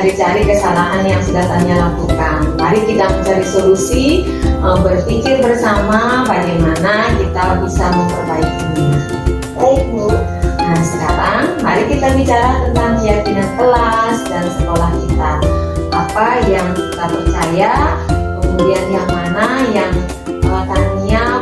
mencari-cari kesalahan yang sudah Tanya lakukan. Mari kita mencari solusi, berpikir bersama bagaimana kita bisa memperbaikinya. Baik, Bu. Nah, sekarang mari kita bicara tentang keyakinan kelas dan sekolah kita. Apa yang kita percaya, kemudian yang mana yang Tania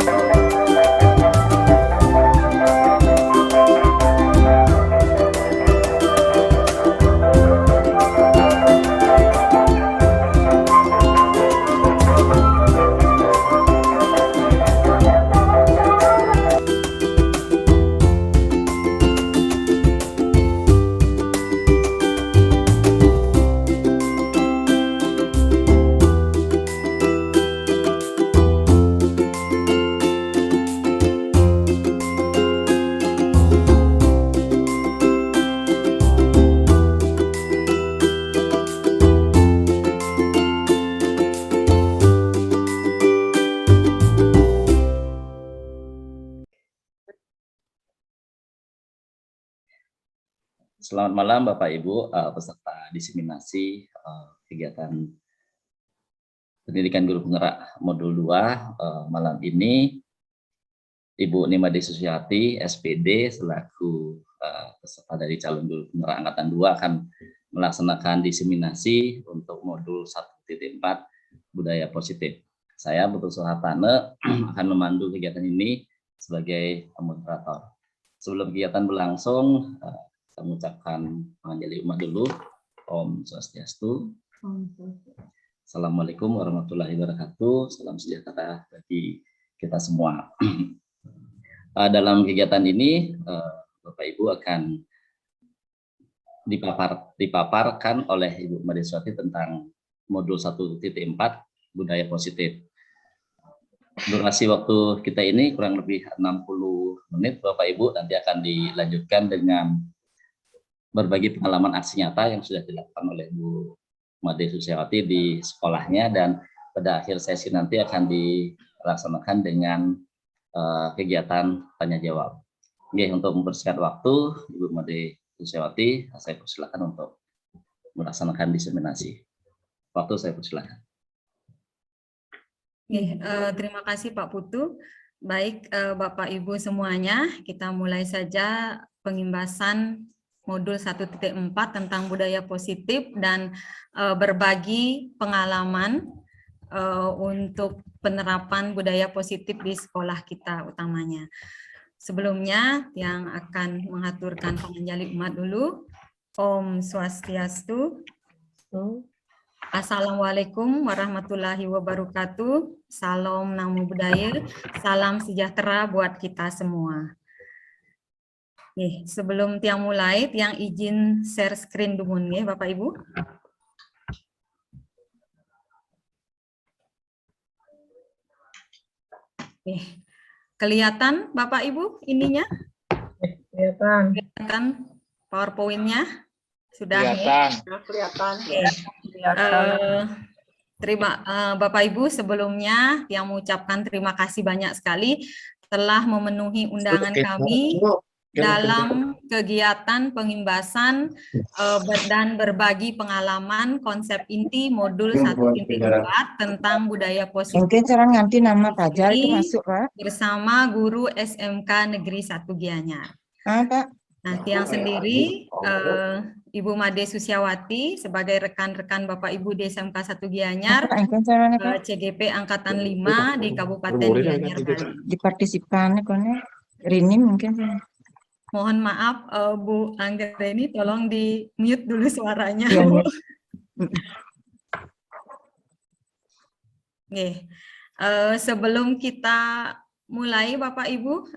Selamat malam Bapak Ibu peserta diseminasi kegiatan pendidikan guru penggerak modul 2 malam ini. Ibu Nimade Susiati SPD selaku peserta dari calon guru penggerak angkatan 2 akan melaksanakan diseminasi untuk modul 1.4 budaya positif. Saya Putu Soehartane akan memandu kegiatan ini sebagai moderator. Sebelum kegiatan berlangsung, saya mengucapkan panganjali umat dulu. Om Swastiastu. Assalamualaikum warahmatullahi wabarakatuh. Salam sejahtera bagi kita semua. Dalam kegiatan ini, Bapak Ibu akan dipaparkan oleh Ibu Madiswati tentang modul 1.4 budaya positif. Durasi waktu kita ini kurang lebih 60 menit Bapak Ibu, nanti akan dilanjutkan dengan berbagi pengalaman aksi nyata yang sudah dilakukan oleh Bu Made Susiati di sekolahnya, dan pada akhir sesi nanti akan dilaksanakan dengan kegiatan tanya jawab. Oke, untuk mempersingkat waktu, Ibu Made Susiati, saya persilakan untuk melaksanakan diseminasi. Waktu saya persilakan. Oke, terima kasih Pak Putu. Baik, Bapak Ibu semuanya, kita mulai saja pengimbasan modul 1.4 tentang budaya positif dan berbagi pengalaman untuk penerapan budaya positif di sekolah kita utamanya. Sebelumnya yang akan mengaturkan panganjali umat dulu, Om Swastiastu. Assalamualaikum warahmatullahi wabarakatuh. Salam namo budaya, salam sejahtera buat kita semua. Nih, sebelum tiang mulai, tiang izin share screen dulu nih, Bapak Ibu. Nih, kelihatan Bapak Ibu ininya? Kelihatan. Kelihatan PowerPoint-nya? Sudah Kelihatan. Kelihatan. Bapak Ibu, sebelumnya yang mengucapkan terima kasih banyak sekali telah memenuhi undangan kami dalam kegiatan pengimbasan dan berbagi pengalaman konsep inti modul 1.4 tentang budaya positif. Mungkin cara nganti nama pelajar itu masuk, Pak. Bersama guru SMK Negeri 1 Gianyar. Pak. Nah, yang sendiri Ibu Made Susiawati sebagai rekan-rekan Bapak Ibu di SMK 1 Gianyar, CGP Angkatan 5 di Kabupaten Gianyar, Bali. Dipartisipan kono Rini mungkin. Mohon maaf Bu Anggreni, tolong di mute dulu suaranya. Ya, Bu. Oke. Sebelum kita mulai Bapak Ibu,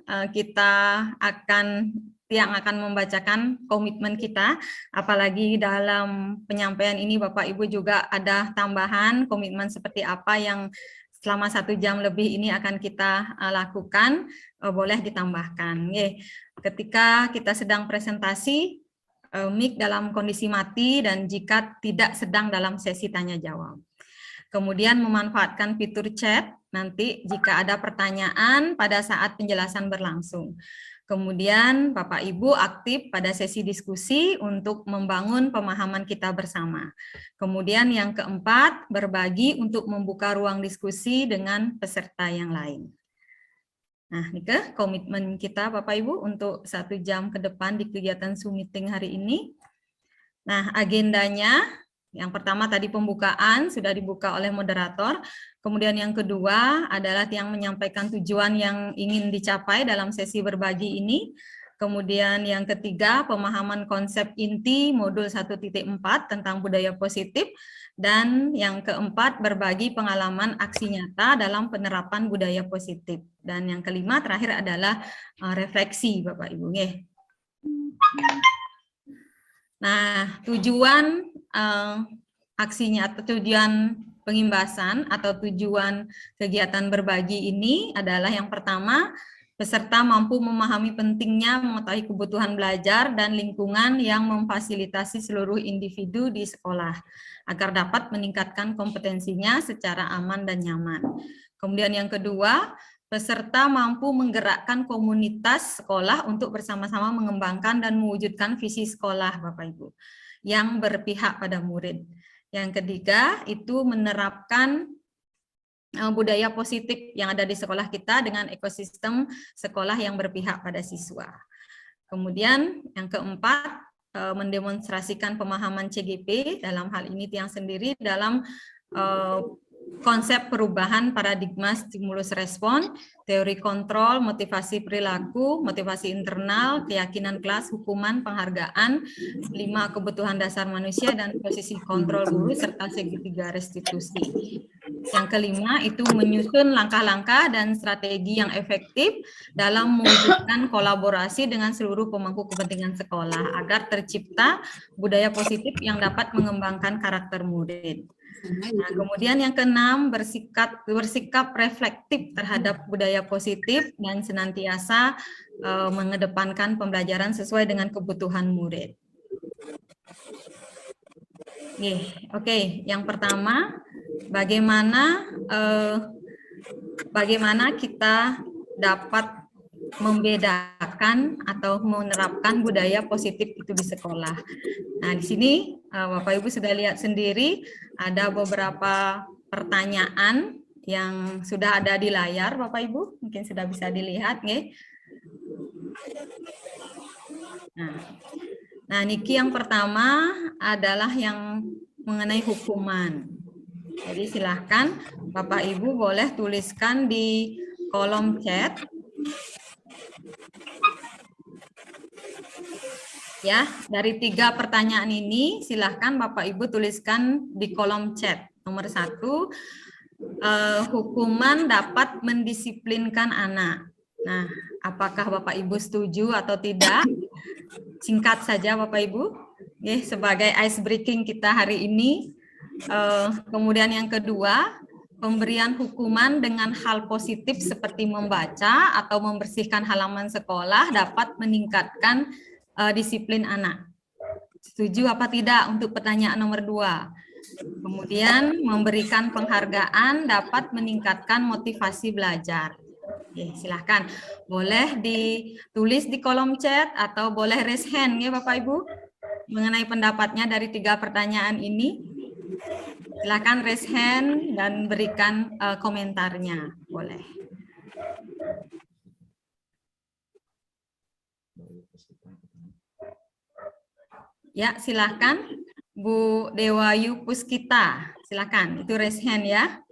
yang akan membacakan komitmen kita, apalagi dalam penyampaian ini Bapak Ibu juga ada tambahan komitmen seperti apa yang selama 1 jam lebih ini akan kita lakukan, boleh ditambahkan. Ketika kita sedang presentasi, mic dalam kondisi mati dan jika tidak sedang dalam sesi tanya jawab. Kemudian memanfaatkan fitur chat nanti jika ada pertanyaan pada saat penjelasan berlangsung. Kemudian Bapak Ibu aktif pada sesi diskusi untuk membangun pemahaman kita bersama. Kemudian yang keempat, berbagi untuk membuka ruang diskusi dengan peserta yang lain. Nah, ini komitmen kita Bapak Ibu untuk 1 jam ke depan di kegiatan Zoom meeting hari ini. Nah, agendanya yang pertama tadi pembukaan sudah dibuka oleh moderator. Kemudian yang kedua adalah yang menyampaikan tujuan yang ingin dicapai dalam sesi berbagi ini. Kemudian yang ketiga, pemahaman konsep inti modul 1.4 tentang budaya positif. Dan yang keempat, berbagi pengalaman aksi nyata dalam penerapan budaya positif. Dan yang kelima, terakhir adalah refleksi, Bapak Ibu. Nah, tujuan aksinya atau tujuan pengimbasan atau tujuan kegiatan berbagi ini adalah yang pertama, peserta mampu memahami pentingnya mengetahui kebutuhan belajar dan lingkungan yang memfasilitasi seluruh individu di sekolah agar dapat meningkatkan kompetensinya secara aman dan nyaman. Kemudian yang kedua, peserta mampu menggerakkan komunitas sekolah untuk bersama-sama mengembangkan dan mewujudkan visi sekolah, Bapak Ibu, yang berpihak pada murid. Yang ketiga, itu menerapkan budaya positif yang ada di sekolah kita dengan ekosistem sekolah yang berpihak pada siswa. Kemudian yang keempat, mendemonstrasikan pemahaman CGP, dalam hal ini Tiang sendiri dalam konsep perubahan paradigma stimulus respon, teori kontrol, motivasi perilaku, motivasi internal, keyakinan kelas, hukuman, penghargaan, 5 kebutuhan dasar manusia, dan posisi kontrol guru, serta segitiga restitusi. Yang kelima itu menyusun langkah-langkah dan strategi yang efektif dalam mewujudkan kolaborasi dengan seluruh pemangku kepentingan sekolah agar tercipta budaya positif yang dapat mengembangkan karakter murid. Nah, kemudian yang keenam, bersikap reflektif terhadap budaya positif dan senantiasa mengedepankan pembelajaran sesuai dengan kebutuhan murid. Oke, yang pertama, bagaimana kita dapat membedakan atau menerapkan budaya positif itu di sekolah. Nah, di sini Bapak Ibu sudah lihat sendiri ada beberapa pertanyaan yang sudah ada di layar, Bapak Ibu, mungkin sudah bisa dilihat, nggih. Nah, niki yang pertama adalah yang mengenai hukuman. Jadi silahkan Bapak Ibu boleh tuliskan di kolom chat. Ya, dari 3 pertanyaan ini silahkan Bapak Ibu tuliskan di kolom chat. Nomor 1, hukuman dapat mendisiplinkan anak. Nah, apakah Bapak Ibu setuju atau tidak? Singkat saja Bapak Ibu. Sebagai ice breaking kita hari ini. Kemudian yang kedua, pemberian hukuman dengan hal positif seperti membaca atau membersihkan halaman sekolah dapat meningkatkan disiplin anak. Setuju apa tidak untuk pertanyaan nomor 2? Kemudian memberikan penghargaan dapat meningkatkan motivasi belajar. Silahkan. Boleh ditulis di kolom chat atau boleh raise hand ya Bapak Ibu mengenai pendapatnya dari 3 pertanyaan ini. Silahkan raise hand dan berikan komentarnya. Boleh. Ya, silahkan Bu Dewayu Puskita, silahkan, itu raise hand ya.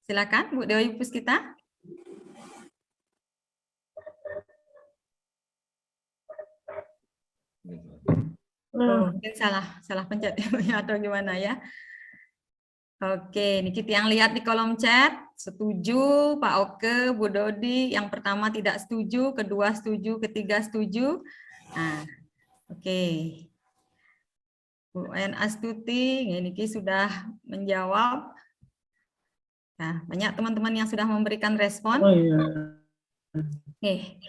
Silakan Bu Dewayu Puskita. Mungkin salah pencet atau gimana ya. Oke, ini kita yang lihat di kolom chat, setuju, Pak Oke, Bu Dodi, yang pertama tidak setuju, kedua setuju, ketiga setuju. Nah, oke. Bu En Astuti, ini sudah menjawab. Nah, banyak teman-teman yang sudah memberikan respon. Oh iya. Oke.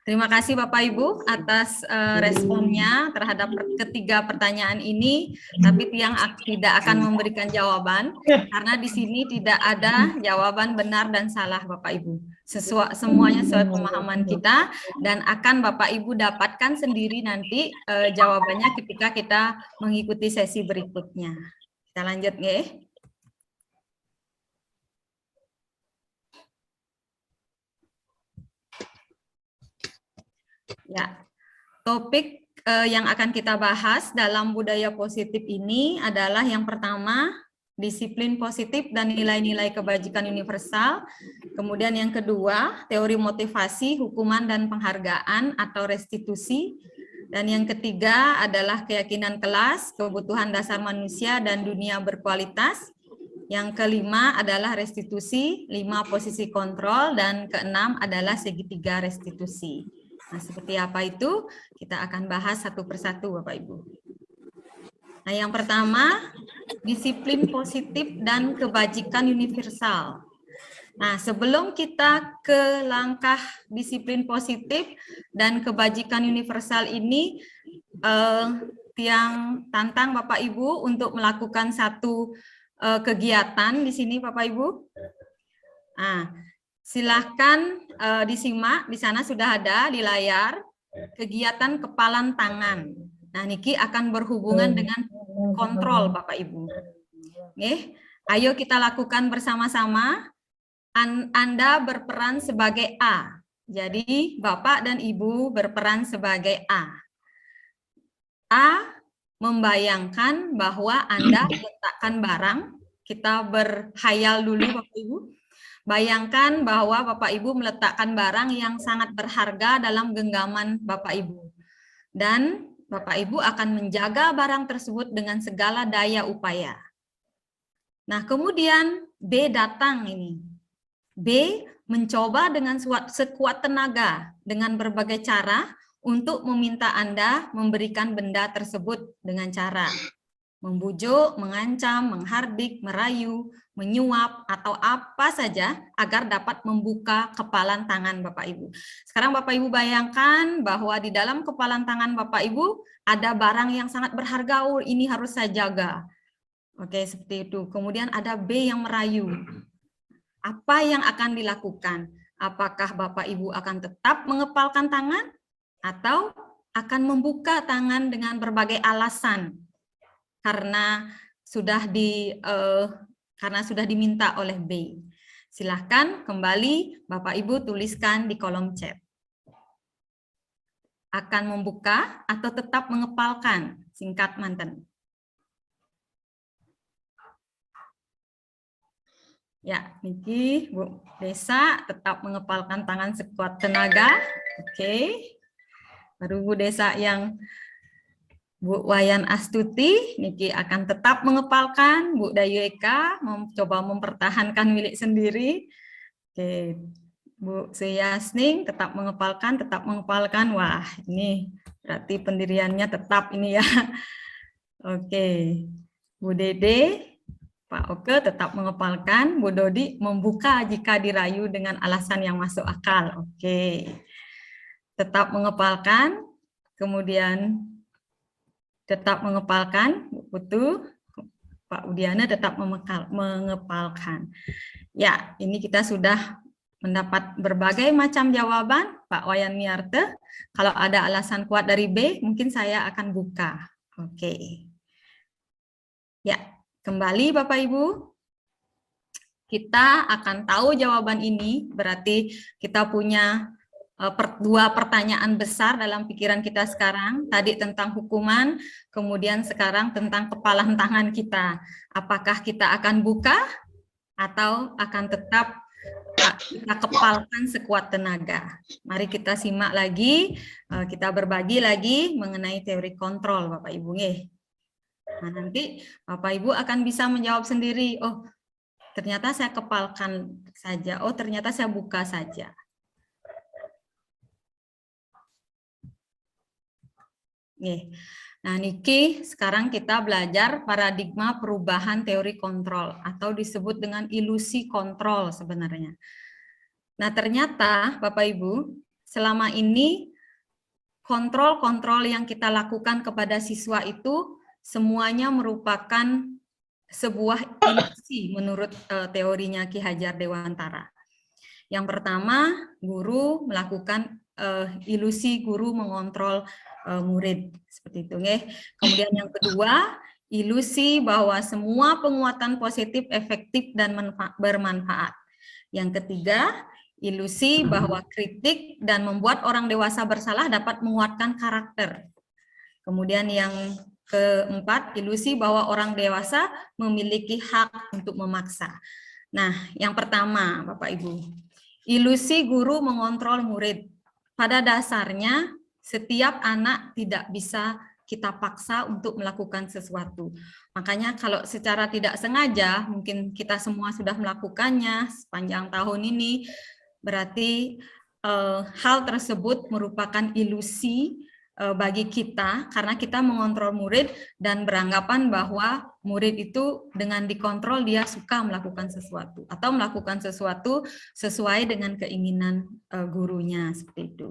Terima kasih Bapak Ibu atas responnya terhadap ketiga pertanyaan ini, tapi Tiang tidak akan memberikan jawaban karena di sini tidak ada jawaban benar dan salah Bapak Ibu. Semuanya sesuai pemahaman kita dan akan Bapak Ibu dapatkan sendiri nanti jawabannya ketika kita mengikuti sesi berikutnya. Kita lanjut ya. Ya, topik yang akan kita bahas dalam budaya positif ini adalah yang pertama, disiplin positif dan nilai-nilai kebajikan universal. Kemudian yang kedua, teori motivasi, hukuman dan penghargaan atau restitusi. Dan yang ketiga adalah keyakinan kelas, kebutuhan dasar manusia dan dunia berkualitas. Yang kelima adalah restitusi, 5 posisi kontrol, dan keenam adalah segitiga restitusi. Nah, seperti apa itu? Kita akan bahas satu persatu, Bapak Ibu. Nah, yang pertama, disiplin positif dan kebajikan universal. Nah, sebelum kita ke langkah disiplin positif dan kebajikan universal ini, Tiang tantang Bapak Ibu untuk melakukan satu kegiatan di sini, Bapak Ibu. Nah, silahkan disimak, di sana sudah ada di layar kegiatan kepalan tangan. Nah, niki akan berhubungan dengan kontrol Bapak Ibu. Oke, ayo kita lakukan bersama-sama. Anda berperan sebagai A. Jadi Bapak dan Ibu berperan sebagai A. A membayangkan bahwa Anda meletakkan barang. Kita berhayal dulu Bapak Ibu. Bayangkan bahwa Bapak Ibu meletakkan barang yang sangat berharga dalam genggaman Bapak Ibu. Dan Bapak Ibu akan menjaga barang tersebut dengan segala daya upaya. Nah, kemudian B datang ini. B mencoba dengan sekuat tenaga dengan berbagai cara untuk meminta Anda memberikan benda tersebut dengan cara membujuk, mengancam, menghardik, merayu, menyuap, atau apa saja agar dapat membuka kepalan tangan Bapak Ibu. Sekarang Bapak Ibu bayangkan bahwa di dalam kepalan tangan Bapak Ibu ada barang yang sangat berharga, ini harus saya jaga. Oke, seperti itu. Kemudian ada B yang merayu. Apa yang akan dilakukan? Apakah Bapak Ibu akan tetap mengepalkan tangan atau akan membuka tangan dengan berbagai alasan? Karena sudah diminta oleh B. Silahkan kembali Bapak Ibu tuliskan di kolom chat. Akan membuka atau tetap mengepalkan? Singkat manten. Ya, Niki, Bu Desa tetap mengepalkan tangan sekuat tenaga. Oke. Baru Bu Desa yang Bu Wayan Astuti, Niki akan tetap mengepalkan. Bu Dayu Eka mencoba mempertahankan milik sendiri. Oke, Bu Suyasning tetap mengepalkan, Wah, ini berarti pendiriannya tetap ini ya. Oke, Bu Dede, Pak Oke tetap mengepalkan. Bu Dodi membuka jika dirayu dengan alasan yang masuk akal. Oke, tetap mengepalkan. Kemudian tetap mengepalkan, Bu Putu, Pak Udiana tetap mengepalkan. Ya, ini kita sudah mendapat berbagai macam jawaban, Pak Wayan Miarte. Kalau ada alasan kuat dari B, mungkin saya akan buka. Oke. Ya, kembali Bapak Ibu. Kita akan tahu jawaban ini, berarti kita punya dua pertanyaan besar dalam pikiran kita sekarang, tadi tentang hukuman, kemudian sekarang tentang kepalan tangan kita. Apakah kita akan buka atau akan tetap kita kepalkan sekuat tenaga? Mari kita simak lagi, kita berbagi lagi mengenai teori kontrol Bapak Ibu. Nah, nanti Bapak Ibu akan bisa menjawab sendiri, oh ternyata saya kepalkan saja, oh ternyata saya buka saja. Nah, Niki, sekarang kita belajar paradigma perubahan teori kontrol atau disebut dengan ilusi kontrol sebenarnya. Nah, ternyata Bapak Ibu, selama ini kontrol-kontrol yang kita lakukan kepada siswa itu semuanya merupakan sebuah ilusi menurut teorinya Ki Hajar Dewantara. Yang pertama, guru melakukan ilusi guru mengontrol murid seperti itu, nggih. Kemudian yang kedua, ilusi bahwa semua penguatan positif efektif dan bermanfaat. Yang ketiga, ilusi bahwa kritik dan membuat orang dewasa bersalah dapat menguatkan karakter. Kemudian yang keempat, ilusi bahwa orang dewasa memiliki hak untuk memaksa. Nah, yang pertama, Bapak Ibu, ilusi guru mengontrol murid. Pada dasarnya, setiap anak tidak bisa kita paksa untuk melakukan sesuatu. Makanya kalau secara tidak sengaja, mungkin kita semua sudah melakukannya sepanjang tahun ini, berarti hal tersebut merupakan ilusi bagi kita karena kita mengontrol murid dan beranggapan bahwa murid itu dengan dikontrol dia suka melakukan sesuatu atau melakukan sesuatu sesuai dengan keinginan gurunya seperti itu.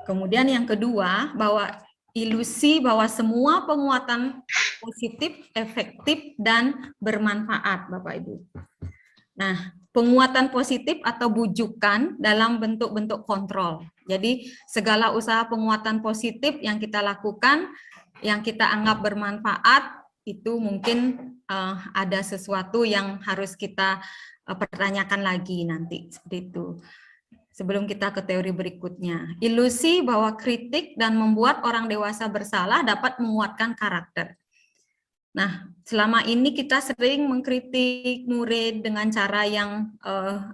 Kemudian yang kedua, bahwa ilusi bahwa semua penguatan positif, efektif dan bermanfaat, Bapak Ibu. Nah, penguatan positif atau bujukan dalam bentuk-bentuk kontrol. Jadi segala usaha penguatan positif yang kita lakukan, yang kita anggap bermanfaat, itu mungkin ada sesuatu yang harus kita pertanyakan lagi nanti, seperti itu. Sebelum kita ke teori berikutnya. Ilusi bahwa kritik dan membuat orang dewasa bersalah dapat menguatkan karakter. Nah, selama ini kita sering mengkritik murid dengan cara yang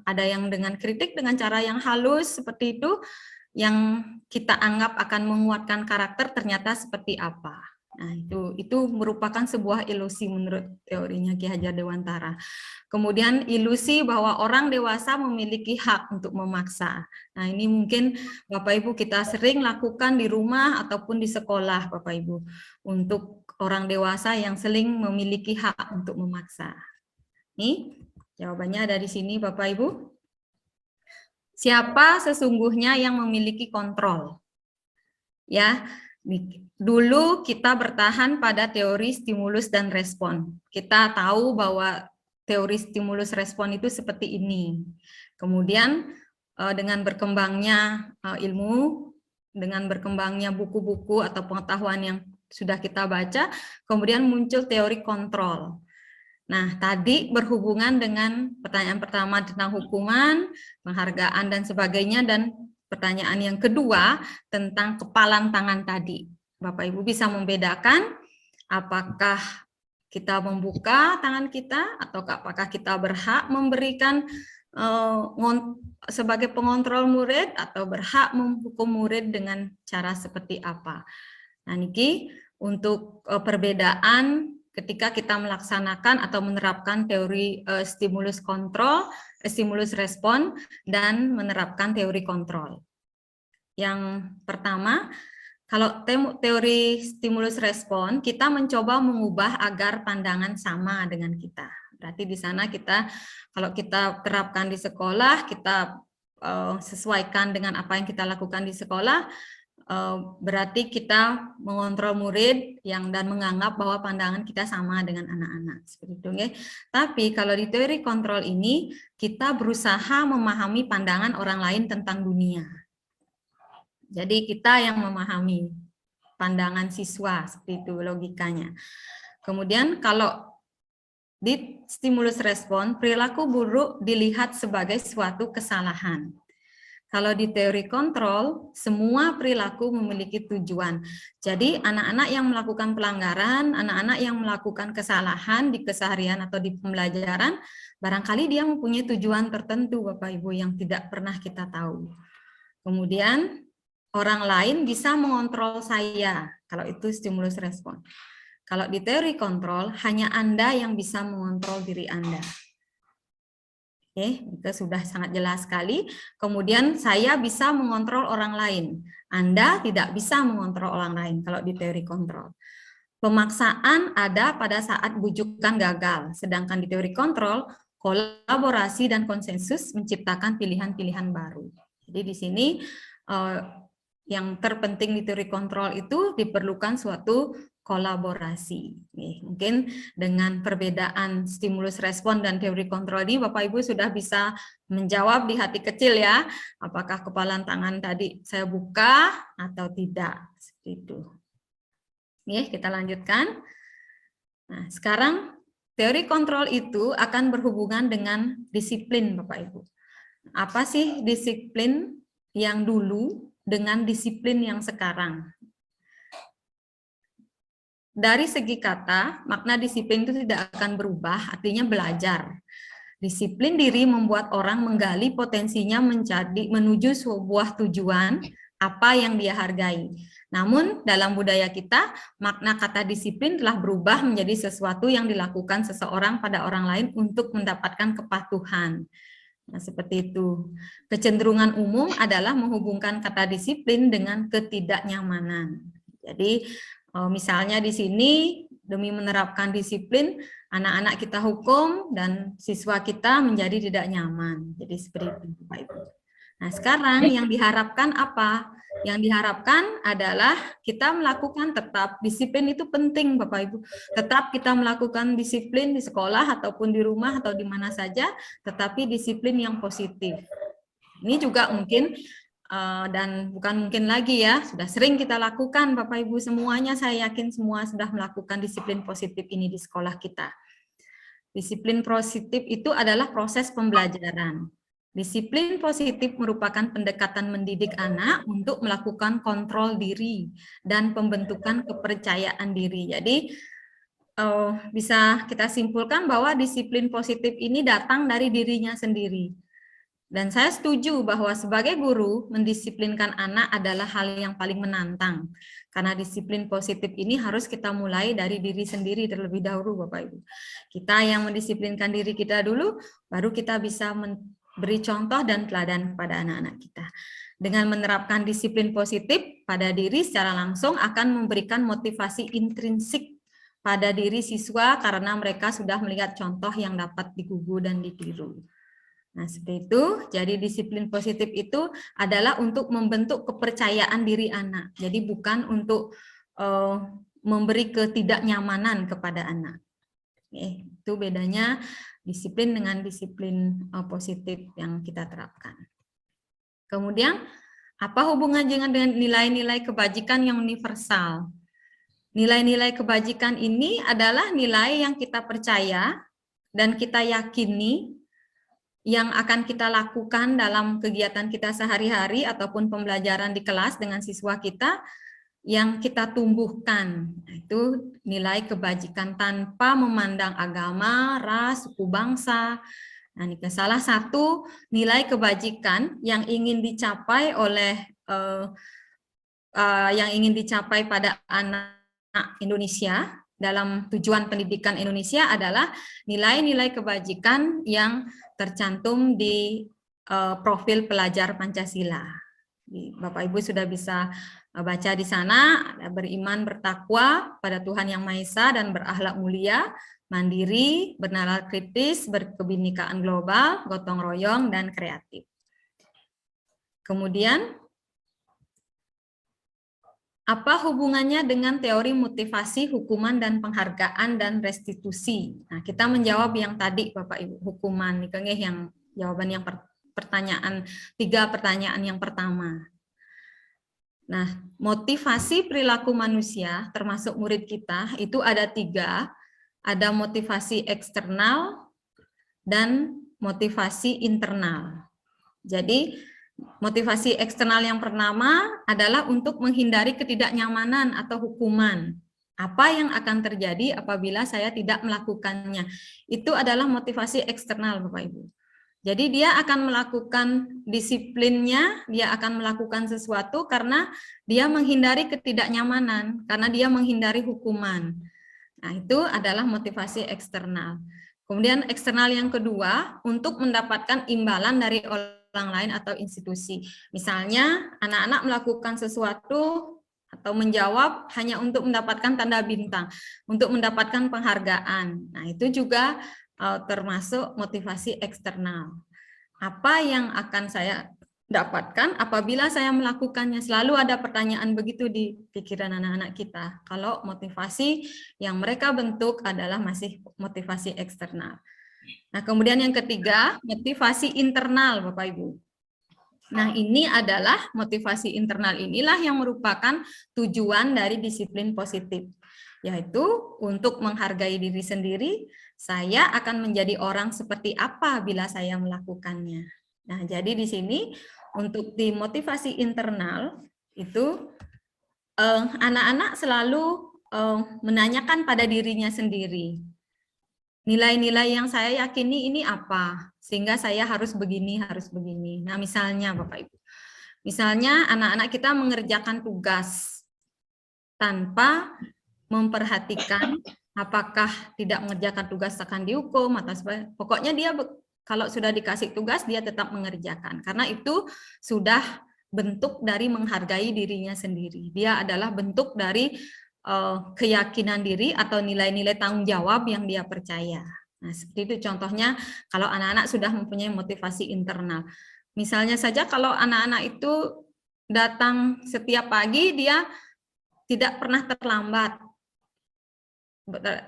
ada yang dengan kritik dengan cara yang halus seperti itu, yang kita anggap akan menguatkan karakter ternyata seperti apa. Nah, itu merupakan sebuah ilusi menurut teorinya Ki Hajar Dewantara. Kemudian ilusi bahwa orang dewasa memiliki hak untuk memaksa. Nah, ini mungkin Bapak Ibu kita sering lakukan di rumah ataupun di sekolah, Bapak Ibu, untuk orang dewasa yang sering memiliki hak untuk memaksa. Nih, jawabannya ada di sini, Bapak Ibu. Siapa sesungguhnya yang memiliki kontrol? Ya, dulu kita bertahan pada teori stimulus dan respon. Kita tahu bahwa teori stimulus respon itu seperti ini. Kemudian dengan berkembangnya ilmu, dengan berkembangnya buku-buku atau pengetahuan yang sudah kita baca, kemudian muncul teori kontrol. Nah, tadi berhubungan dengan pertanyaan pertama tentang hukuman, penghargaan, dan sebagainya, dan pertanyaan yang kedua tentang kepalan tangan tadi. Bapak Ibu bisa membedakan apakah kita membuka tangan kita atau apakah kita berhak memberikan sebagai pengontrol murid atau berhak menghukum murid dengan cara seperti apa. Nah, niki untuk perbedaan ketika kita melaksanakan atau menerapkan teori stimulus kontrol, stimulus respon, dan menerapkan teori kontrol. Yang pertama, kalau teori stimulus respon, kita mencoba mengubah agar pandangan sama dengan kita. Berarti di sana kita, kalau kita terapkan di sekolah, kita sesuaikan dengan apa yang kita lakukan di sekolah, berarti kita mengontrol murid dan menganggap bahwa pandangan kita sama dengan anak-anak seperti itu, ya. Tapi kalau di teori kontrol ini kita berusaha memahami pandangan orang lain tentang dunia. Jadi kita yang memahami pandangan siswa seperti itu logikanya. Kemudian kalau di stimulus respon, perilaku buruk dilihat sebagai suatu kesalahan. Kalau di teori kontrol, semua perilaku memiliki tujuan. Jadi anak-anak yang melakukan pelanggaran, anak-anak yang melakukan kesalahan di keseharian atau di pembelajaran, barangkali dia mempunyai tujuan tertentu, Bapak Ibu, yang tidak pernah kita tahu. Kemudian orang lain bisa mengontrol saya, kalau itu stimulus respon. Kalau di teori kontrol, hanya Anda yang bisa mengontrol diri Anda. Oke, itu sudah sangat jelas sekali. Kemudian saya bisa mengontrol orang lain. Anda tidak bisa mengontrol orang lain kalau di teori kontrol. Pemaksaan ada pada saat bujukan gagal. Sedangkan di teori kontrol, kolaborasi dan konsensus menciptakan pilihan-pilihan baru. Jadi di sini yang terpenting di teori kontrol itu diperlukan suatu kolaborasi. Nih, mungkin dengan perbedaan stimulus respon dan teori kontrol ini Bapak Ibu sudah bisa menjawab di hati kecil ya, apakah kepalan tangan tadi saya buka atau tidak, seperti itu. Nih, kita lanjutkan. Nah, sekarang teori kontrol itu akan berhubungan dengan disiplin Bapak Ibu. Apa sih disiplin yang dulu dengan disiplin yang sekarang? Dari segi kata, makna disiplin itu tidak akan berubah, artinya belajar. Disiplin diri membuat orang menggali potensinya menuju sebuah tujuan apa yang dia hargai. Namun dalam budaya kita, makna kata disiplin telah berubah menjadi sesuatu yang dilakukan seseorang pada orang lain untuk mendapatkan kepatuhan. Nah, seperti itu. Kecenderungan umum adalah menghubungkan kata disiplin dengan ketidaknyamanan. Jadi misalnya di sini demi menerapkan disiplin, anak-anak kita hukum dan siswa kita menjadi tidak nyaman. Jadi seperti itu, Pak Ibu. Nah, sekarang yang diharapkan apa? Yang diharapkan adalah kita melakukan tetap disiplin itu penting, Bapak Ibu. Tetap kita melakukan disiplin di sekolah ataupun di rumah atau di mana saja, tetapi disiplin yang positif. Ini juga mungkin dan bukan mungkin lagi ya, sudah sering kita lakukan Bapak Ibu semuanya, saya yakin semua sudah melakukan disiplin positif ini di sekolah kita. Disiplin positif itu adalah proses pembelajaran. Disiplin positif merupakan pendekatan mendidik anak untuk melakukan kontrol diri dan pembentukan kepercayaan diri. Jadi bisa kita simpulkan bahwa disiplin positif ini datang dari dirinya sendiri. Dan saya setuju bahwa sebagai guru, mendisiplinkan anak adalah hal yang paling menantang. Karena disiplin positif ini harus kita mulai dari diri sendiri terlebih dahulu, Bapak Ibu. Kita yang mendisiplinkan diri kita dulu, baru kita bisa beri contoh dan teladan kepada anak-anak kita. Dengan menerapkan disiplin positif pada diri secara langsung akan memberikan motivasi intrinsik pada diri siswa karena mereka sudah melihat contoh yang dapat digugu dan ditiru. Nah, seperti itu. Jadi disiplin positif itu adalah untuk membentuk kepercayaan diri anak. Jadi bukan untuk memberi ketidaknyamanan kepada anak. Itu bedanya disiplin dengan disiplin positif yang kita terapkan. Kemudian, apa hubungannya dengan nilai-nilai kebajikan yang universal? Nilai-nilai kebajikan ini adalah nilai yang kita percaya dan kita yakini yang akan kita lakukan dalam kegiatan kita sehari-hari ataupun pembelajaran di kelas dengan siswa kita yang kita tumbuhkan. Itu nilai kebajikan tanpa memandang agama, ras, suku bangsa. Nah, ini salah satu nilai kebajikan yang ingin dicapai oleh pada anak Indonesia dalam tujuan pendidikan Indonesia adalah nilai-nilai kebajikan yang tercantum di profil pelajar Pancasila. Bapak Ibu sudah bisa baca di sana, beriman bertakwa pada Tuhan Yang Maha Esa dan berakhlak mulia, mandiri, bernalar kritis, berkebinekaan global, gotong royong, dan kreatif. Kemudian, apa hubungannya dengan teori motivasi, hukuman, dan penghargaan dan restitusi? Nah, kita menjawab yang tadi, Bapak Ibu, hukuman. Ini yang jawaban yang tiga pertanyaan yang pertama. Nah, motivasi perilaku manusia, termasuk murid kita, itu ada tiga. Ada motivasi eksternal dan motivasi internal. Jadi, motivasi eksternal yang pertama adalah untuk menghindari ketidaknyamanan atau hukuman. Apa yang akan terjadi apabila saya tidak melakukannya? Itu adalah motivasi eksternal, Bapak Ibu. Jadi dia akan melakukan disiplinnya, dia akan melakukan sesuatu karena dia menghindari ketidaknyamanan, karena dia menghindari hukuman. Nah, itu adalah motivasi eksternal. Kemudian eksternal yang kedua, untuk mendapatkan imbalan dari orang lain atau institusi. Misalnya anak-anak melakukan sesuatu atau menjawab hanya untuk mendapatkan tanda bintang, untuk mendapatkan penghargaan. Nah, itu juga termasuk motivasi eksternal. Apa yang akan saya dapatkan apabila saya melakukannya. Selalu ada pertanyaan begitu di pikiran anak-anak kita. Kalau motivasi yang mereka bentuk adalah masih motivasi eksternal. Nah, kemudian yang ketiga, motivasi internal, Bapak Ibu. Nah, ini adalah motivasi internal inilah yang merupakan tujuan dari disiplin positif, yaitu untuk menghargai diri sendiri, saya akan menjadi orang seperti apa bila saya melakukannya. Nah, jadi di sini untuk di motivasi internal itu anak-anak selalu menanyakan pada dirinya sendiri, nilai-nilai yang saya yakini ini apa, sehingga saya harus begini, harus begini. Nah, misalnya Bapak Ibu, misalnya anak-anak kita mengerjakan tugas tanpa memperhatikan apakah tidak mengerjakan tugas akan dihukum atau sebagainya. Pokoknya dia kalau sudah dikasih tugas dia tetap mengerjakan, karena itu sudah bentuk dari menghargai dirinya sendiri. Dia adalah bentuk dari keyakinan diri atau nilai-nilai tanggung jawab yang dia percaya. Nah, seperti itu contohnya kalau anak-anak sudah mempunyai motivasi internal. Misalnya saja kalau anak-anak itu datang setiap pagi, dia tidak pernah terlambat.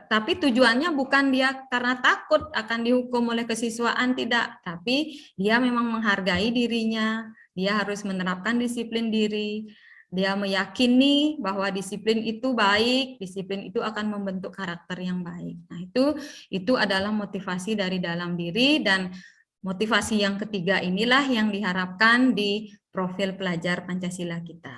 Tapi tujuannya bukan dia karena takut akan dihukum oleh kesiswaan, tidak. Tapi dia memang menghargai dirinya, dia harus menerapkan disiplin diri. Dia meyakini bahwa disiplin itu baik, disiplin itu akan membentuk karakter yang baik. Nah, itu adalah motivasi dari dalam diri, dan motivasi yang ketiga inilah yang diharapkan di profil pelajar Pancasila kita.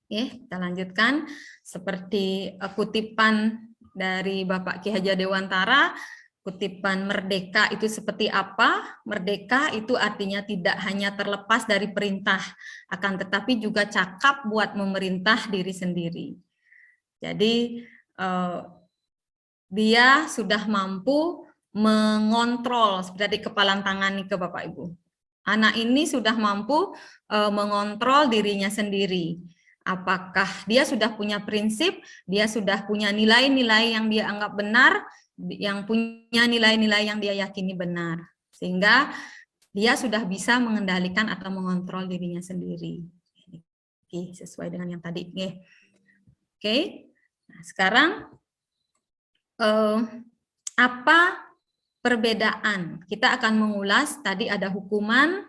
Oke, kita lanjutkan. Seperti kutipan dari Bapak Ki Hajar Dewantara, kutipan merdeka itu seperti apa? Merdeka itu artinya tidak hanya terlepas dari perintah, akan tetapi juga cakap buat memerintah diri sendiri. Jadi dia sudah mampu mengontrol, seperti kepalan tangan nih ke Bapak Ibu. Anak ini sudah mampu mengontrol dirinya sendiri. Apakah dia sudah punya prinsip, dia sudah punya nilai-nilai yang dia anggap benar, yang punya nilai-nilai yang dia yakini benar, sehingga dia sudah bisa mengendalikan atau mengontrol dirinya sendiri. Oke, sesuai dengan yang tadi. Oke, nah, sekarang apa perbedaan? Kita akan mengulas, tadi ada hukuman,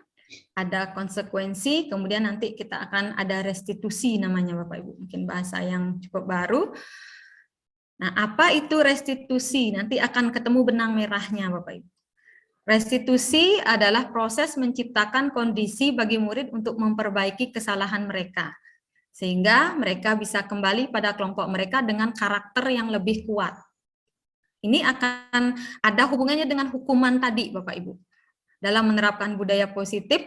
ada konsekuensi, kemudian nanti kita akan ada restitusi namanya Bapak Ibu, mungkin bahasa yang cukup baru. Nah, apa itu restitusi? Nanti akan ketemu benang merahnya Bapak Ibu. Restitusi adalah proses menciptakan kondisi bagi murid untuk memperbaiki kesalahan mereka, sehingga mereka bisa kembali pada kelompok mereka dengan karakter yang lebih kuat. Ini akan ada hubungannya dengan hukuman tadi Bapak Ibu. Dalam menerapkan budaya positif,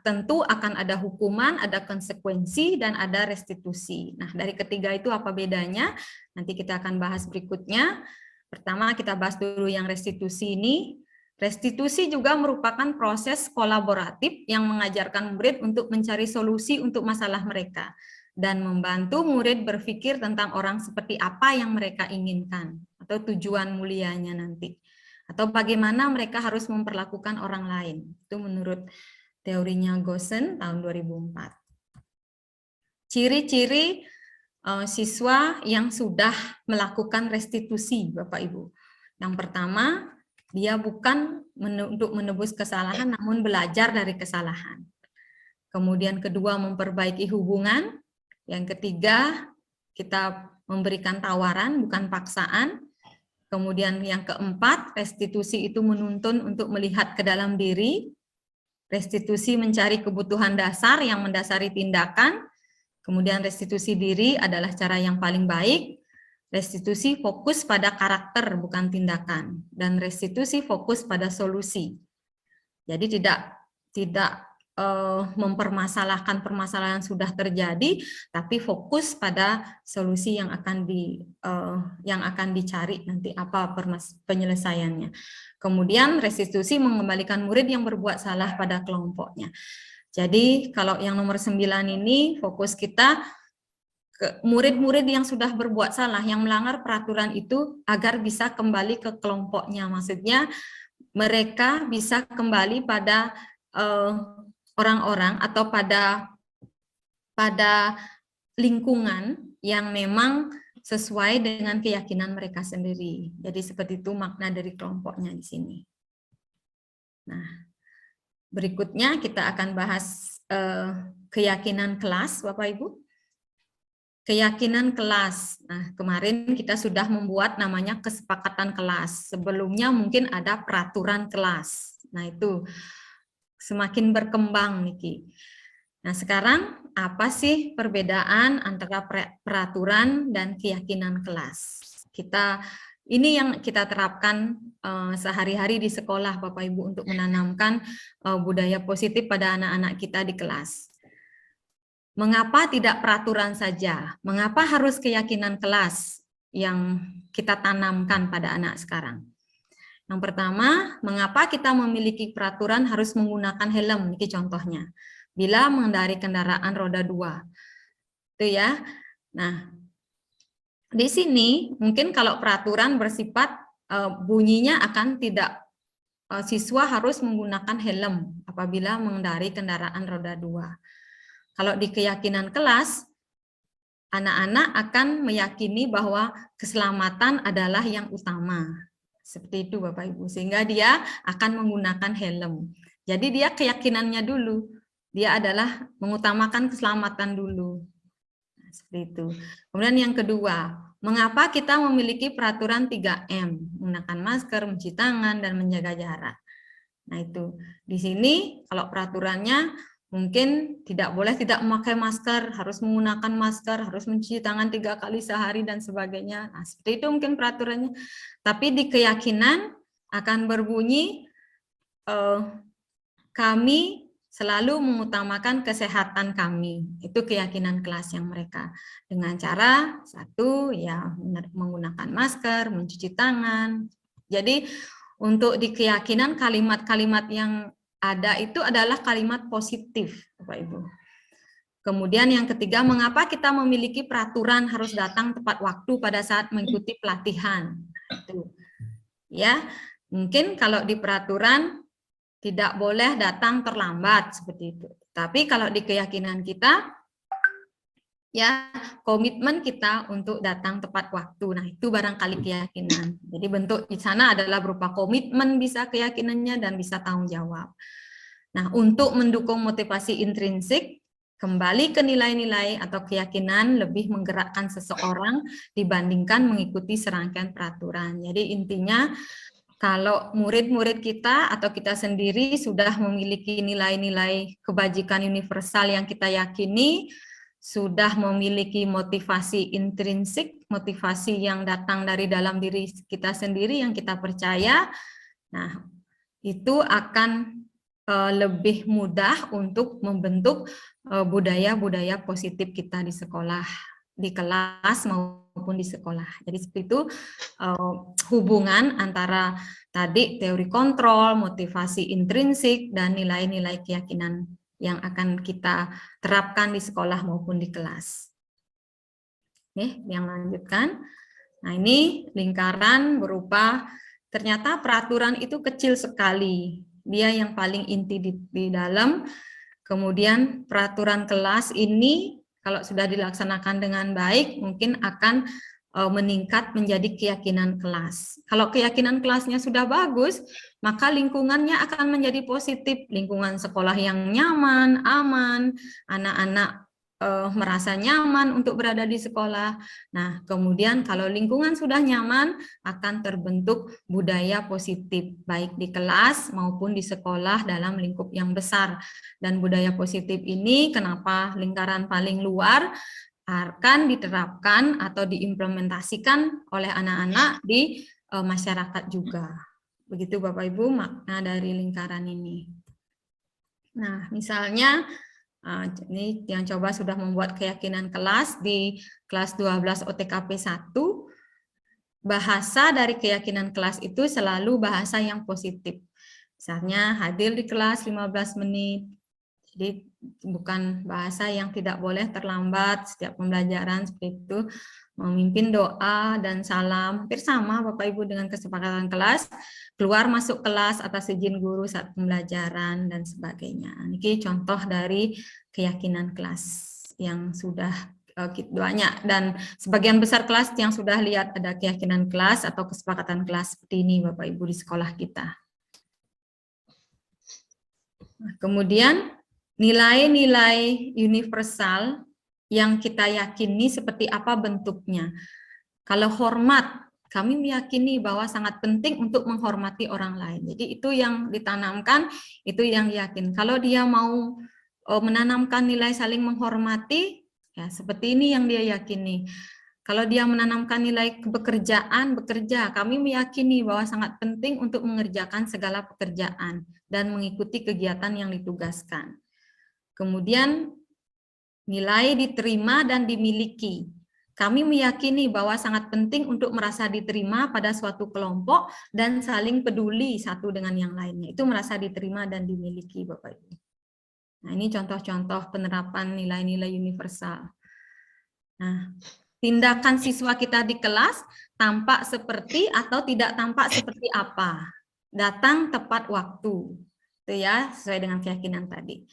tentu akan ada hukuman, ada konsekuensi, dan ada restitusi. Nah, dari ketiga itu apa bedanya? Nanti kita akan bahas berikutnya. Pertama, kita bahas dulu yang restitusi ini. Restitusi juga merupakan proses kolaboratif yang mengajarkan murid untuk mencari solusi untuk masalah mereka, dan membantu murid berpikir tentang orang seperti apa yang mereka inginkan, atau tujuan mulianya nanti. Atau bagaimana mereka harus memperlakukan orang lain. Itu menurut teorinya Goosen tahun 2004. Ciri-ciri siswa yang sudah melakukan restitusi, Bapak Ibu. Yang pertama, dia bukan untuk menebus kesalahan, namun belajar dari kesalahan. Kemudian kedua, memperbaiki hubungan. Yang ketiga, kita memberikan tawaran, bukan paksaan. Kemudian yang keempat, restitusi itu menuntun untuk melihat ke dalam diri. Restitusi mencari kebutuhan dasar yang mendasari tindakan. Kemudian restitusi diri adalah cara yang paling baik. Restitusi fokus pada karakter, bukan tindakan. Dan restitusi fokus pada solusi. Jadi tidak mempermasalahkan permasalahan yang sudah terjadi, tapi fokus pada solusi yang akan dicari nanti apa penyelesaiannya. Kemudian restitusi mengembalikan murid yang berbuat salah pada kelompoknya. Jadi kalau yang nomor 9 ini fokus kita ke murid-murid yang sudah berbuat salah, yang melanggar peraturan itu agar bisa kembali ke kelompoknya. Maksudnya mereka bisa kembali pada orang-orang atau pada lingkungan yang memang sesuai dengan keyakinan mereka sendiri. Jadi seperti itu makna dari kelompoknya di sini. Nah, berikutnya kita akan bahas keyakinan kelas, Bapak Ibu. Keyakinan kelas. Nah, kemarin kita sudah membuat namanya kesepakatan kelas. Sebelumnya mungkin ada peraturan kelas. Nah, itu semakin berkembang, Niki. Nah, sekarang apa sih perbedaan antara peraturan dan keyakinan kelas? Ini yang kita terapkan sehari-hari di sekolah, Bapak Ibu, untuk menanamkan budaya positif pada anak-anak kita di kelas. Mengapa tidak peraturan saja? Mengapa harus keyakinan kelas yang kita tanamkan pada anak sekarang? Yang pertama, mengapa kita memiliki peraturan harus menggunakan helm? Ini contohnya. Bila mengendarai kendaraan roda 2. Itu ya. Nah, di sini mungkin kalau peraturan bersifat bunyinya akan tidak, siswa harus menggunakan helm apabila mengendarai kendaraan roda 2. Kalau di keyakinan kelas, anak-anak akan meyakini bahwa keselamatan adalah yang utama. Seperti itu Bapak Ibu, sehingga dia akan menggunakan helm. Jadi dia keyakinannya dulu, dia adalah mengutamakan keselamatan dulu. Nah, seperti itu. Kemudian yang kedua, mengapa kita memiliki peraturan 3M? Menggunakan masker, mencuci tangan, dan menjaga jarak. Nah itu, di sini kalau peraturannya mungkin tidak boleh tidak memakai masker, harus menggunakan masker, harus mencuci tangan 3 kali sehari, dan sebagainya. Nah, seperti itu mungkin peraturannya. Tapi di keyakinan akan berbunyi, kami selalu mengutamakan kesehatan kami. Itu keyakinan kelas yang mereka. Dengan cara, satu, ya menggunakan masker, mencuci tangan. Jadi, untuk di keyakinan kalimat-kalimat yang ada itu adalah kalimat positif, Bapak Ibu. Kemudian yang ketiga, mengapa kita memiliki peraturan harus datang tepat waktu pada saat mengikuti pelatihan? Itu. Ya, mungkin kalau di peraturan tidak boleh datang terlambat seperti itu. Tapi kalau di keyakinan kita, ya komitmen kita untuk datang tepat waktu. Nah, itu barangkali keyakinan. Jadi bentuk di sana adalah berupa komitmen, bisa keyakinannya, dan bisa tanggung jawab. Nah, untuk mendukung motivasi intrinsik, kembali ke nilai-nilai atau keyakinan lebih menggerakkan seseorang dibandingkan mengikuti serangkaian peraturan. Jadi intinya, kalau murid-murid kita atau kita sendiri sudah memiliki nilai-nilai kebajikan universal yang kita yakini, sudah memiliki motivasi intrinsik, motivasi yang datang dari dalam diri kita sendiri yang kita percaya, nah itu akan lebih mudah untuk membentuk budaya-budaya positif kita di sekolah, di kelas maupun di sekolah. Jadi seperti itu hubungan antara tadi teori kontrol, motivasi intrinsik, dan nilai-nilai keyakinan yang akan kita terapkan di sekolah maupun di kelas. Oke, yang lanjutkan. Nah, ini lingkaran berupa, ternyata peraturan itu kecil sekali. Dia yang paling inti di dalam. Kemudian peraturan kelas ini kalau sudah dilaksanakan dengan baik, mungkin akan meningkat menjadi keyakinan kelas. Kalau keyakinan kelasnya sudah bagus, maka lingkungannya akan menjadi positif. Lingkungan sekolah yang nyaman, aman, anak-anak merasa nyaman untuk berada di sekolah. Nah, kemudian kalau lingkungan sudah nyaman, akan terbentuk budaya positif, baik di kelas maupun di sekolah dalam lingkup yang besar. Dan budaya positif ini, kenapa lingkaran paling luar, akan diterapkan atau diimplementasikan oleh anak-anak di masyarakat juga. Begitu Bapak Ibu makna dari lingkaran ini. Nah, misalnya ini yang coba sudah membuat keyakinan kelas di kelas 12 OTKP 1, bahasa dari keyakinan kelas itu selalu bahasa yang positif. Misalnya hadir di kelas 15 menit, jadi bukan bahasa yang tidak boleh terlambat setiap pembelajaran seperti itu. memimpin doa dan salam, hampir sama Bapak Ibu dengan kesepakatan kelas, keluar masuk kelas atas izin guru saat pembelajaran dan sebagainya. Ini contoh dari keyakinan kelas yang sudah banyak, dan sebagian besar kelas yang sudah lihat ada keyakinan kelas atau kesepakatan kelas seperti ini Bapak Ibu di sekolah kita. Nah, kemudian nilai-nilai universal yang kita yakini seperti apa bentuknya. Kalau hormat, kami meyakini bahwa sangat penting untuk menghormati orang lain. Jadi itu yang ditanamkan, itu yang yakin. Kalau dia mau menanamkan nilai saling menghormati, ya seperti ini yang dia yakini. Kalau dia menanamkan nilai bekerjaan, bekerja, kami meyakini bahwa sangat penting untuk mengerjakan segala pekerjaan dan mengikuti kegiatan yang ditugaskan. Kemudian nilai diterima dan dimiliki. Kami meyakini bahwa sangat penting untuk merasa diterima pada suatu kelompok dan saling peduli satu dengan yang lainnya. Itu merasa diterima dan dimiliki, Bapak Ibu. Nah, ini contoh-contoh penerapan nilai-nilai universal. Nah, tindakan siswa kita di kelas tampak seperti atau tidak tampak seperti apa? Datang tepat waktu. Itu ya, sesuai dengan keyakinan tadi.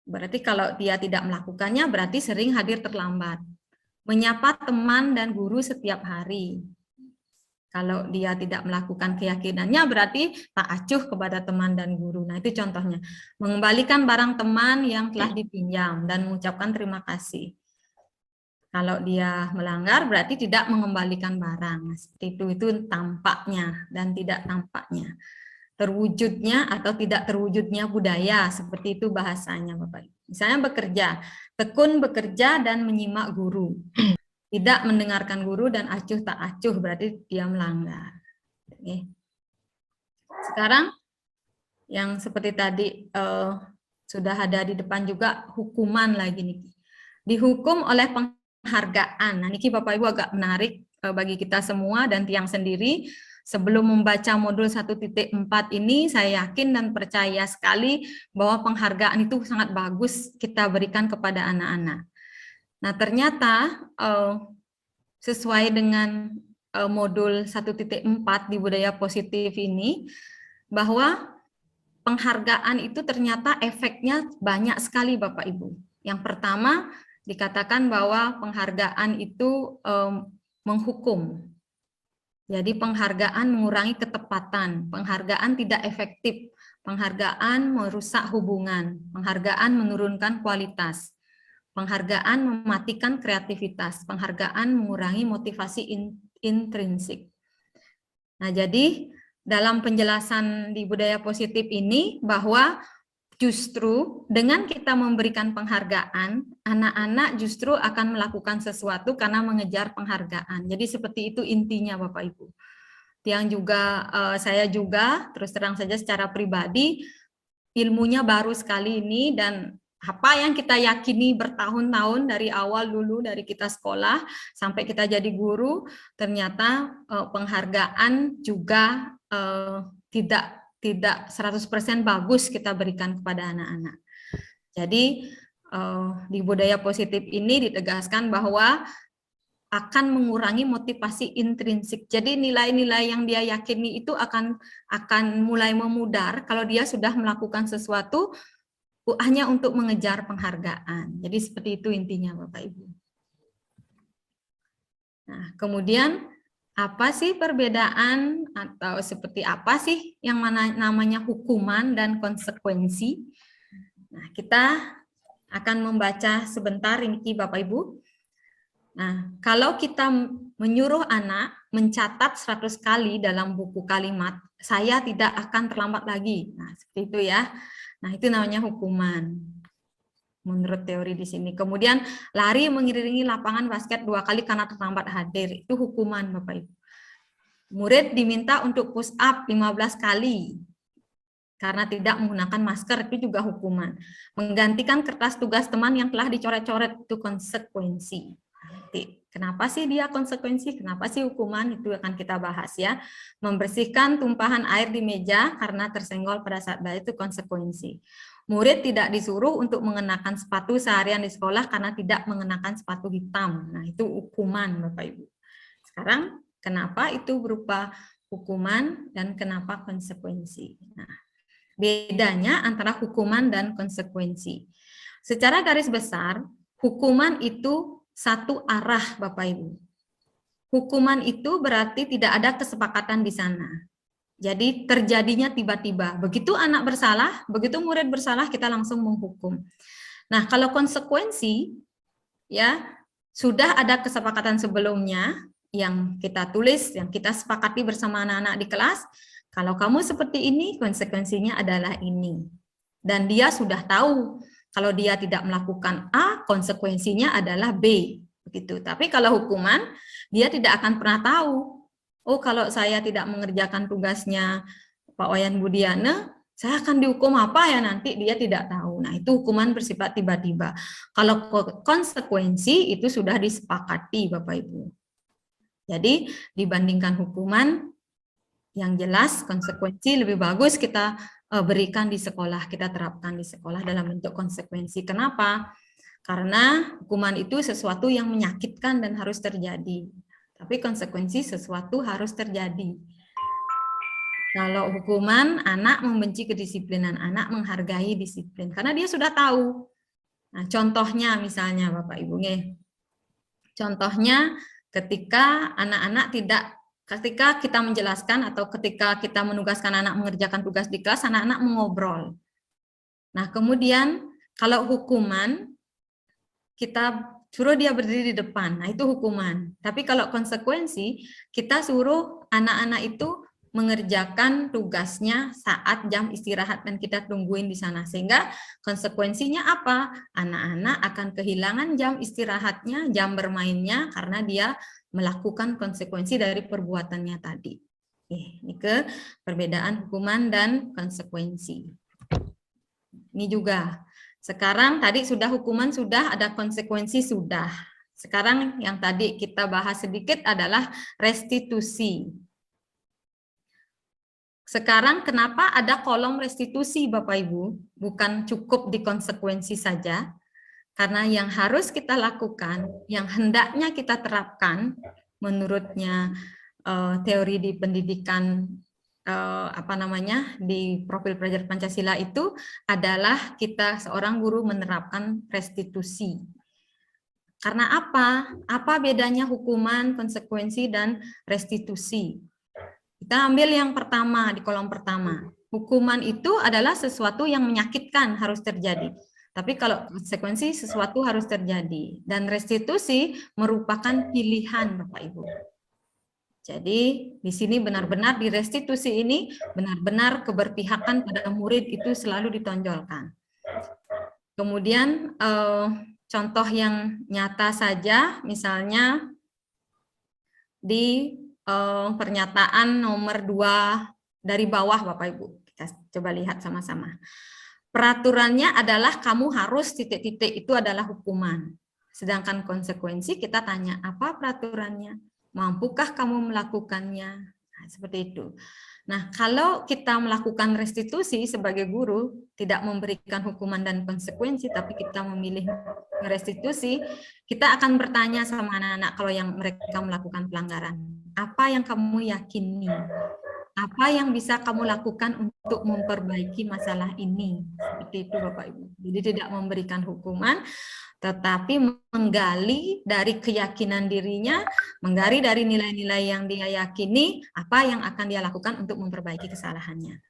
Berarti kalau dia tidak melakukannya, berarti sering hadir terlambat. Menyapa teman dan guru setiap hari. Kalau dia tidak melakukan keyakinannya, berarti tak acuh kepada teman dan guru. Nah, itu contohnya. Mengembalikan barang teman yang telah dipinjam dan mengucapkan terima kasih. Kalau dia melanggar, berarti tidak mengembalikan barang. Seperti itu tampaknya dan tidak tampaknya. Terwujudnya atau tidak terwujudnya budaya, seperti itu bahasanya Bapak. Misalnya bekerja, tekun bekerja dan menyimak guru. Tidak mendengarkan guru dan acuh tak acuh, berarti dia melanggar. Oke. Sekarang yang seperti tadi sudah ada di depan juga hukuman lagi nih. Dihukum oleh penghargaan. Nah, niki Bapak Ibu agak menarik bagi kita semua dan tiang sendiri. Sebelum membaca modul 1.4 ini, saya yakin dan percaya sekali bahwa penghargaan itu sangat bagus kita berikan kepada anak-anak. Nah, ternyata sesuai dengan modul 1.4 di budaya positif ini, bahwa penghargaan itu ternyata efeknya banyak sekali Bapak Ibu. Yang pertama, dikatakan bahwa penghargaan itu menghukum. Jadi penghargaan mengurangi ketepatan, penghargaan tidak efektif, penghargaan merusak hubungan, penghargaan menurunkan kualitas, penghargaan mematikan kreativitas, penghargaan mengurangi motivasi intrinsik. Nah, jadi dalam penjelasan di budaya positif ini bahwa justru dengan kita memberikan penghargaan, anak-anak justru akan melakukan sesuatu karena mengejar penghargaan. Jadi seperti itu intinya Bapak Ibu. Yang juga saya juga terus terang saja secara pribadi ilmunya baru sekali ini, dan apa yang kita yakini bertahun-tahun dari awal dulu dari kita sekolah sampai kita jadi guru, ternyata penghargaan juga tidak 100% bagus kita berikan kepada anak-anak. Jadi di budaya positif ini ditegaskan bahwa akan mengurangi motivasi intrinsik. Jadi nilai-nilai yang dia yakini itu akan mulai memudar kalau dia sudah melakukan sesuatu hanya untuk mengejar penghargaan. Jadi seperti itu intinya Bapak Ibu. Nah, kemudian apa sih perbedaan atau seperti apa sih yang namanya hukuman dan konsekuensi? Nah, kita akan membaca sebentar ini Bapak Ibu. Nah, kalau kita menyuruh anak mencatat 100 kali dalam buku kalimat, saya tidak akan terlambat lagi. Nah, seperti itu ya. Nah, itu namanya hukuman. Menurut teori di sini. Kemudian lari mengelilingi lapangan basket 2 kali karena terlambat hadir. Itu hukuman Bapak Ibu. Murid diminta untuk push up 15 kali karena tidak menggunakan masker, itu juga hukuman. Menggantikan kertas tugas teman yang telah dicoret-coret, itu konsekuensi. titik. Kenapa sih dia konsekuensi? Kenapa sih hukuman? Itu akan kita bahas ya. Membersihkan tumpahan air di meja karena tersenggol pada saat belajar itu konsekuensi. Murid tidak disuruh untuk mengenakan sepatu seharian di sekolah karena tidak mengenakan sepatu hitam. Nah, itu hukuman Bapak Ibu. Sekarang kenapa itu berupa hukuman dan kenapa konsekuensi? Nah, bedanya antara hukuman dan konsekuensi. Secara garis besar, hukuman itu satu arah Bapak Ibu. Hukuman itu berarti tidak ada kesepakatan di sana. Jadi terjadinya tiba-tiba. Begitu anak bersalah, begitu murid bersalah, kita langsung menghukum. Nah, kalau konsekuensi, ya sudah ada kesepakatan sebelumnya yang kita tulis, yang kita sepakati bersama anak-anak di kelas. Kalau kamu seperti ini, konsekuensinya adalah ini. Dan dia sudah tahu kalau dia tidak melakukan A, konsekuensinya adalah B. Begitu. Tapi kalau hukuman, dia tidak akan pernah tahu. Oh, kalau saya tidak mengerjakan tugasnya Pak Wayan Budiana, saya akan dihukum apa ya nanti, dia tidak tahu. Nah, itu hukuman bersifat tiba-tiba. Kalau konsekuensi itu sudah disepakati Bapak Ibu. Jadi dibandingkan hukuman, yang jelas konsekuensi lebih bagus kita berikan di sekolah, kita terapkan di sekolah dalam bentuk konsekuensi. Kenapa? Karena hukuman itu sesuatu yang menyakitkan dan harus terjadi. Tapi konsekuensi sesuatu harus terjadi. Kalau hukuman, anak membenci kedisiplinan, anak menghargai disiplin. Karena dia sudah tahu. Nah, contohnya misalnya Bapak Ibu, contohnya ketika anak-anak ketika kita menjelaskan atau ketika kita menugaskan anak mengerjakan tugas di kelas, anak-anak mengobrol. Nah, kemudian kalau hukuman, kita suruh dia berdiri di depan, nah itu hukuman. Tapi kalau konsekuensi, kita suruh anak-anak itu mengerjakan tugasnya saat jam istirahat dan kita tungguin di sana. Sehingga konsekuensinya apa? Anak-anak akan kehilangan jam istirahatnya, jam bermainnya, karena dia melakukan konsekuensi dari perbuatannya tadi. Ini ke perbedaan hukuman dan konsekuensi. Ini juga. Sekarang tadi sudah hukuman, sudah ada konsekuensi, sudah. Sekarang yang tadi kita bahas sedikit adalah restitusi. Sekarang kenapa ada kolom restitusi Bapak Ibu? Bukan cukup di konsekuensi saja. Karena yang harus kita lakukan, yang hendaknya kita terapkan, menurutnya teori di pendidikan di profil pelajar Pancasila itu adalah kita seorang guru menerapkan restitusi. Karena apa? Apa bedanya hukuman, konsekuensi, dan restitusi? Kita ambil yang pertama di kolom pertama. Hukuman itu adalah sesuatu yang menyakitkan harus terjadi. Tapi kalau konsekuensi sesuatu harus terjadi. Dan restitusi merupakan pilihan Bapak Ibu. Jadi di sini benar-benar di restitusi ini benar-benar keberpihakan pada murid itu selalu ditonjolkan. Kemudian contoh yang nyata saja, misalnya di pernyataan nomor 2 dari bawah Bapak Ibu. Kita coba lihat sama-sama. Peraturannya adalah kamu harus titik-titik, itu adalah hukuman. Sedangkan konsekuensi kita tanya, apa peraturannya? Mampukah kamu melakukannya? Nah, seperti itu. Nah, kalau kita melakukan restitusi sebagai guru, tidak memberikan hukuman dan konsekuensi, tapi kita memilih restitusi, kita akan bertanya sama anak-anak kalau yang mereka melakukan pelanggaran. Apa yang kamu yakini? Apa yang bisa kamu lakukan untuk memperbaiki masalah ini? Seperti itu Bapak Ibu. Jadi tidak memberikan hukuman, tetapi menggali dari keyakinan dirinya, menggali dari nilai-nilai yang dia yakini, apa yang akan dia lakukan untuk memperbaiki kesalahannya.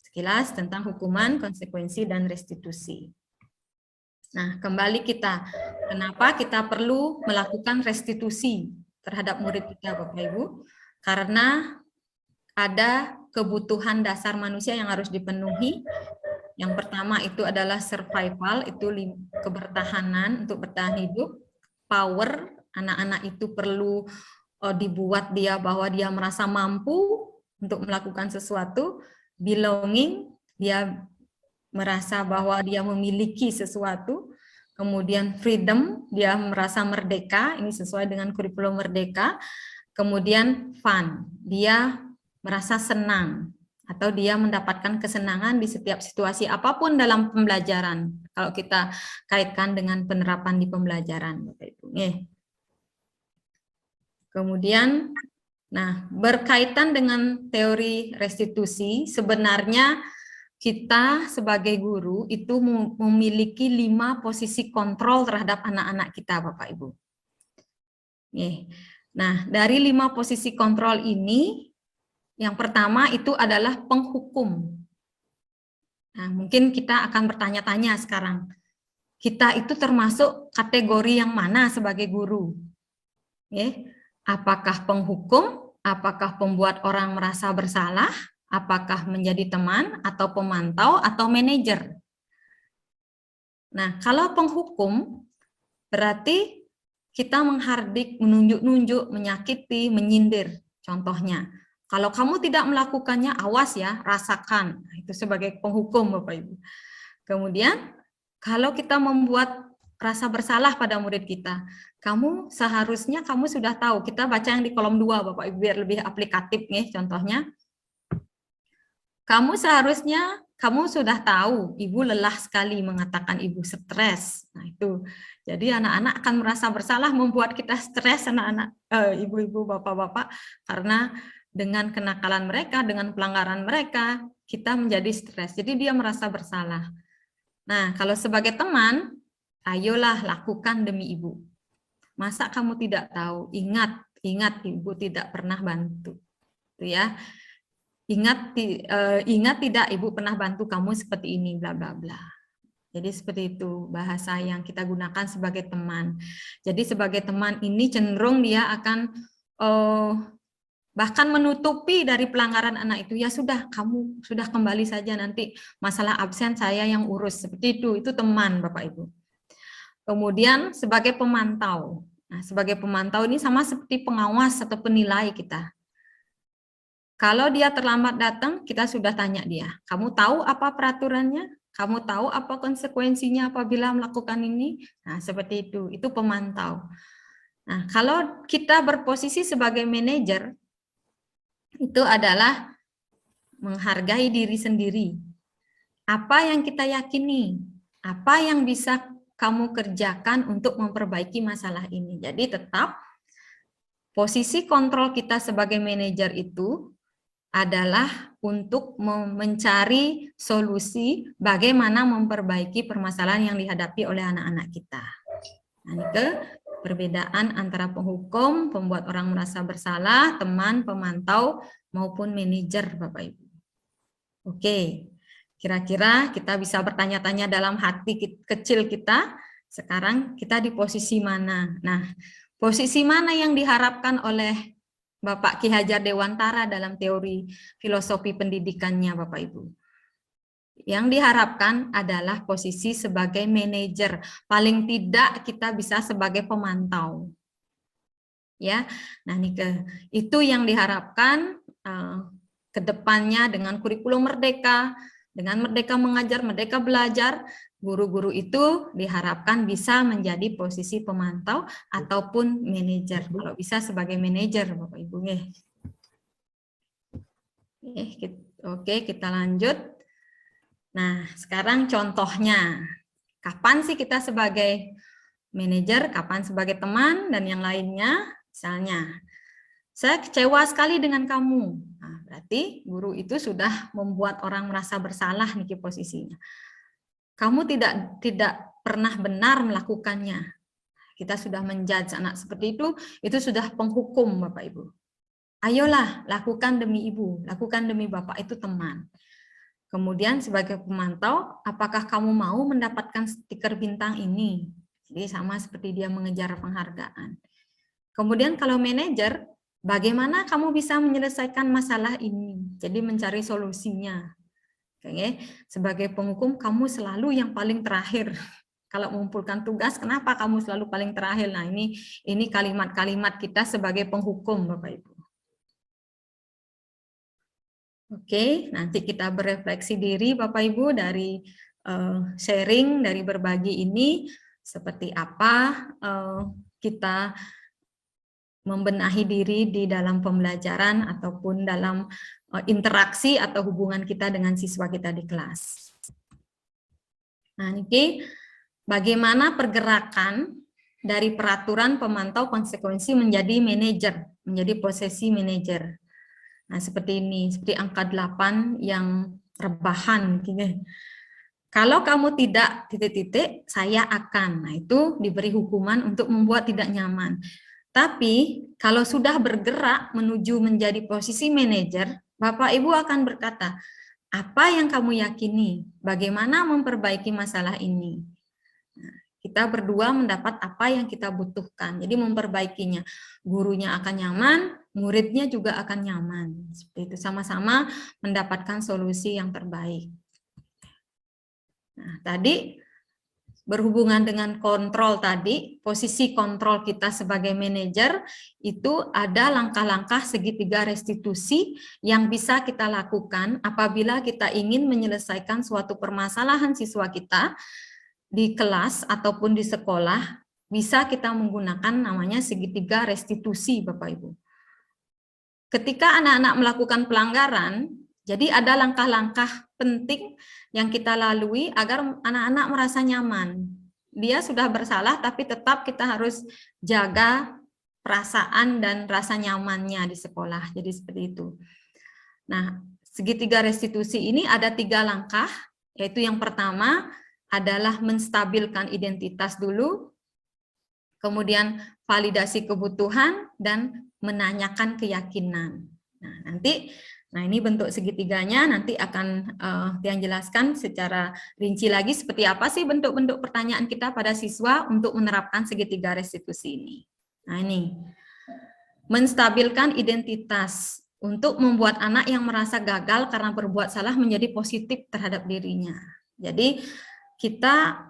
Sekilas tentang hukuman, konsekuensi, dan restitusi. Nah, kembali kita, kenapa kita perlu melakukan restitusi terhadap murid kita, Bapak Ibu? Karena ada kebutuhan dasar manusia yang harus dipenuhi. Yang pertama itu adalah survival, itu kebertahanan untuk bertahan hidup. Power, anak-anak itu perlu dibuat dia bahwa dia merasa mampu untuk melakukan sesuatu. Belonging, dia merasa bahwa dia memiliki sesuatu. Kemudian freedom, dia merasa merdeka, ini sesuai dengan kurikulum merdeka. Kemudian fun, dia merasa senang atau dia mendapatkan kesenangan di setiap situasi apapun dalam pembelajaran. Kalau kita kaitkan dengan penerapan di pembelajaran, Bapak Ibu. Kemudian, nah, berkaitan dengan teori restitusi, sebenarnya kita sebagai guru itu memiliki 5 posisi kontrol terhadap anak-anak kita, Bapak Ibu. Nah, dari 5 posisi kontrol ini, yang pertama itu adalah penghukum. Nah, mungkin kita akan bertanya-tanya sekarang, kita itu termasuk kategori yang mana sebagai guru? Apakah penghukum? Apakah pembuat orang merasa bersalah? Apakah menjadi teman atau pemantau atau manajer? Nah, kalau penghukum berarti kita menghardik, menunjuk-nunjuk, menyakiti, menyindir. Contohnya, kalau kamu tidak melakukannya, awas ya, rasakan. Itu sebagai penghukum, Bapak Ibu. Kemudian, kalau kita membuat rasa bersalah pada murid kita, seharusnya kamu sudah tahu. Kita baca yang di kolom 2, Bapak Ibu, biar lebih aplikatif nih. Contohnya, kamu sudah tahu, ibu lelah sekali, mengatakan ibu stres. Nah, itu. Jadi anak-anak akan merasa bersalah membuat kita stres, anak-anak, ibu-ibu, bapak-bapak, karena dengan kenakalan mereka, dengan pelanggaran mereka, kita menjadi stres. Jadi dia merasa bersalah. Nah, kalau sebagai teman, ayolah lakukan demi ibu. Masa kamu tidak tahu? Ingat ibu tidak pernah bantu. Itu ya. Ingat tidak ibu pernah bantu kamu seperti ini, bla bla bla. Jadi seperti itu bahasa yang kita gunakan sebagai teman. Jadi sebagai teman ini cenderung dia akan bahkan menutupi dari pelanggaran anak itu. Ya sudah, kamu sudah kembali saja, nanti masalah absen saya yang urus. Seperti itu teman, Bapak Ibu. Kemudian sebagai pemantau. Nah, sebagai pemantau ini sama seperti pengawas atau penilai kita. Kalau dia terlambat datang, kita sudah tanya dia, kamu tahu apa peraturannya? Kamu tahu apa konsekuensinya apabila melakukan ini? Nah, seperti itu pemantau. Nah, kalau kita berposisi sebagai manajer, itu adalah menghargai diri sendiri. Apa yang kita yakini? Apa yang bisa kamu kerjakan untuk memperbaiki masalah ini? Jadi tetap posisi kontrol kita sebagai manajer itu adalah untuk mencari solusi bagaimana memperbaiki permasalahan yang dihadapi oleh anak-anak kita. Nah, itu perbedaan antara penghukum, pembuat orang merasa bersalah, teman, pemantau, maupun manajer, Bapak Ibu. Oke, kira-kira kita bisa bertanya-tanya dalam hati kecil kita, sekarang kita di posisi mana? Nah, posisi mana yang diharapkan oleh Bapak Ki Hajar Dewantara dalam teori filosofi pendidikannya, Bapak Ibu? Yang diharapkan adalah posisi sebagai manajer. Paling tidak kita bisa sebagai pemantau. Ya, nah itu yang diharapkan ke depannya dengan kurikulum merdeka, dengan merdeka mengajar, merdeka belajar, guru-guru itu diharapkan bisa menjadi posisi pemantau ataupun manajer. Kalau bisa sebagai manajer, Bapak Ibu. Oke, kita lanjut. Nah, sekarang contohnya. Kapan sih kita sebagai manajer, kapan sebagai teman, dan yang lainnya. Misalnya, saya kecewa sekali dengan kamu. Nah, berarti guru itu sudah membuat orang merasa bersalah nih posisinya. Kamu tidak pernah benar melakukannya. Kita sudah menjudge anak seperti itu sudah penghukum, Bapak Ibu. Ayolah, lakukan demi ibu, lakukan demi bapak, itu teman. Kemudian sebagai pemantau, apakah kamu mau mendapatkan stiker bintang ini? Jadi sama seperti dia mengejar penghargaan. Kemudian kalau manajer, bagaimana kamu bisa menyelesaikan masalah ini? Jadi mencari solusinya. Oke, sebagai penghukum kamu selalu yang paling terakhir. Kalau mengumpulkan tugas, kenapa kamu selalu paling terakhir? Nah, ini kalimat-kalimat kita sebagai penghukum, Bapak Ibu. Oke, nanti kita berefleksi diri, Bapak Ibu, dari sharing, dari berbagi ini. seperti apa kita membenahi diri di dalam pembelajaran ataupun dalam interaksi atau hubungan kita dengan siswa kita di kelas. Nah, ini bagaimana pergerakan dari peraturan pemantau konsekuensi menjadi manajer, menjadi posisi manajer. Nah, seperti ini, seperti angka 8 yang rebahan. Gini. Kalau kamu tidak titik-titik, saya akan. Nah, itu diberi hukuman untuk membuat tidak nyaman. Tapi kalau sudah bergerak menuju menjadi posisi manajer, Bapak Ibu akan berkata, apa yang kamu yakini? Bagaimana memperbaiki masalah ini? Nah, kita berdua mendapat apa yang kita butuhkan. Jadi memperbaikinya. Gurunya akan nyaman, muridnya juga akan nyaman. Seperti itu, sama-sama mendapatkan solusi yang terbaik. Nah, tadi berhubungan dengan kontrol tadi, posisi kontrol kita sebagai manajer, itu ada langkah-langkah segitiga restitusi yang bisa kita lakukan apabila kita ingin menyelesaikan suatu permasalahan siswa kita di kelas ataupun di sekolah, bisa kita menggunakan namanya segitiga restitusi, Bapak Ibu. Ketika anak-anak melakukan pelanggaran, jadi ada langkah-langkah penting yang kita lalui agar anak-anak merasa nyaman. Dia sudah bersalah, tapi tetap kita harus jaga perasaan dan rasa nyamannya di sekolah. Jadi seperti itu. Nah, segitiga restitusi ini ada 3 langkah, yaitu yang pertama adalah menstabilkan identitas dulu, kemudian validasi kebutuhan, dan menanyakan keyakinan. Nah, ini bentuk segitiganya, nanti akan Tiang jelaskan secara rinci lagi seperti apa sih bentuk-bentuk pertanyaan kita pada siswa untuk menerapkan segitiga restitusi ini. Nah, ini menstabilkan identitas untuk membuat anak yang merasa gagal karena berbuat salah menjadi positif terhadap dirinya. Jadi kita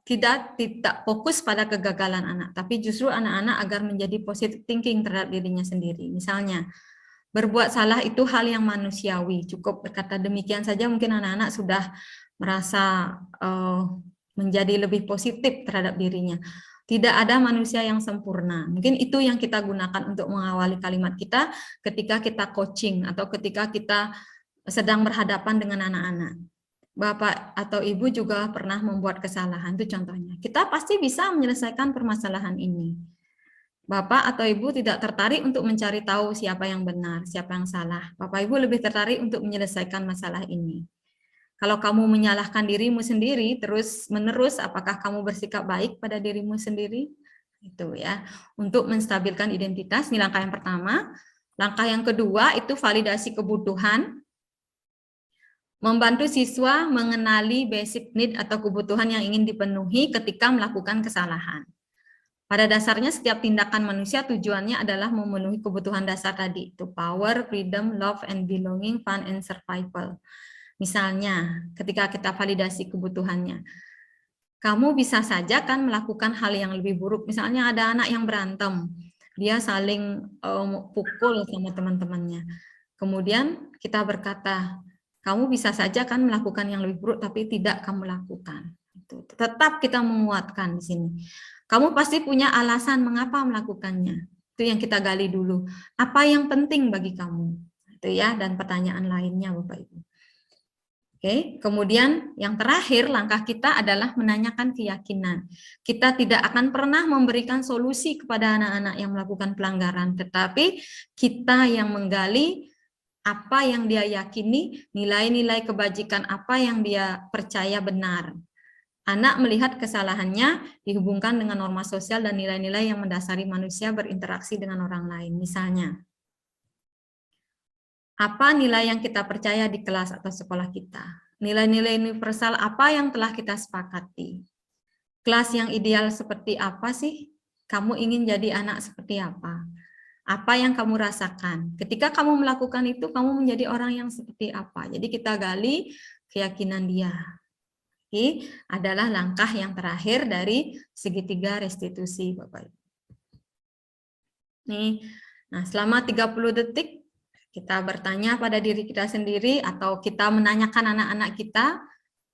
tidak fokus pada kegagalan anak, tapi justru anak-anak agar menjadi positive thinking terhadap dirinya sendiri. Misalnya, berbuat salah itu hal yang manusiawi. Cukup berkata demikian saja mungkin anak-anak sudah merasa menjadi lebih positif terhadap dirinya. Tidak ada manusia yang sempurna. Mungkin itu yang kita gunakan untuk mengawali kalimat kita ketika kita coaching atau ketika kita sedang berhadapan dengan anak-anak. Bapak atau Ibu juga pernah membuat kesalahan, itu contohnya. Kita pasti bisa menyelesaikan permasalahan ini. Bapak atau Ibu tidak tertarik untuk mencari tahu siapa yang benar, siapa yang salah. Bapak Ibu lebih tertarik untuk menyelesaikan masalah ini. Kalau kamu menyalahkan dirimu sendiri terus-menerus, apakah kamu bersikap baik pada dirimu sendiri? Itu ya. Untuk menstabilkan identitas, ini langkah yang pertama. Langkah yang kedua itu validasi kebutuhan. Membantu siswa mengenali basic need atau kebutuhan yang ingin dipenuhi ketika melakukan kesalahan. Pada dasarnya setiap tindakan manusia tujuannya adalah memenuhi kebutuhan dasar tadi, itu power, freedom, love, and belonging, fun, and survival. Misalnya, ketika kita validasi kebutuhannya, kamu bisa saja kan melakukan hal yang lebih buruk. Misalnya ada anak yang berantem, dia saling pukul sama teman-temannya. Kemudian kita berkata, kamu bisa saja kan melakukan yang lebih buruk, tapi tidak kamu lakukan. Tetap kita menguatkan di sini. Kamu pasti punya alasan mengapa melakukannya. Itu yang kita gali dulu. Apa yang penting bagi kamu? Itu ya, dan pertanyaan lainnya Bapak Ibu. Oke, kemudian yang terakhir langkah kita adalah menanyakan keyakinan. Kita tidak akan pernah memberikan solusi kepada anak-anak yang melakukan pelanggaran, tetapi kita yang menggali apa yang dia yakini, nilai-nilai kebajikan apa yang dia percaya benar. Anak melihat kesalahannya dihubungkan dengan norma sosial dan nilai-nilai yang mendasari manusia berinteraksi dengan orang lain. Misalnya, apa nilai yang kita percaya di kelas atau sekolah kita? Nilai-nilai universal apa yang telah kita sepakati? Kelas yang ideal seperti apa sih? Kamu ingin jadi anak seperti apa? Apa yang kamu rasakan? Ketika kamu melakukan itu, kamu menjadi orang yang seperti apa? Jadi kita gali keyakinan dia. Ini adalah langkah yang terakhir dari segitiga restitusi, Bapak Ibu. Nih, nah selama 30 detik kita bertanya pada diri kita sendiri atau kita menanyakan anak-anak kita,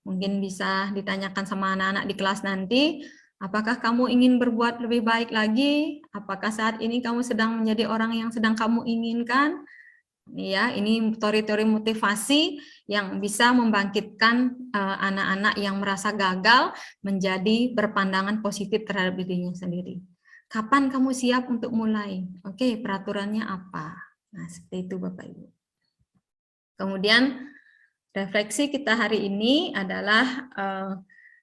Mungkin bisa ditanyakan sama anak-anak di kelas nanti, apakah kamu ingin berbuat lebih baik lagi? Apakah saat ini kamu sedang menjadi orang yang sedang kamu inginkan? Ya, ini teori-teori motivasi yang bisa membangkitkan anak-anak yang merasa gagal menjadi berpandangan positif terhadap dirinya sendiri. Kapan kamu siap untuk mulai? Oke, peraturannya apa? Nah, seperti itu Bapak Ibu. Kemudian refleksi kita hari ini adalah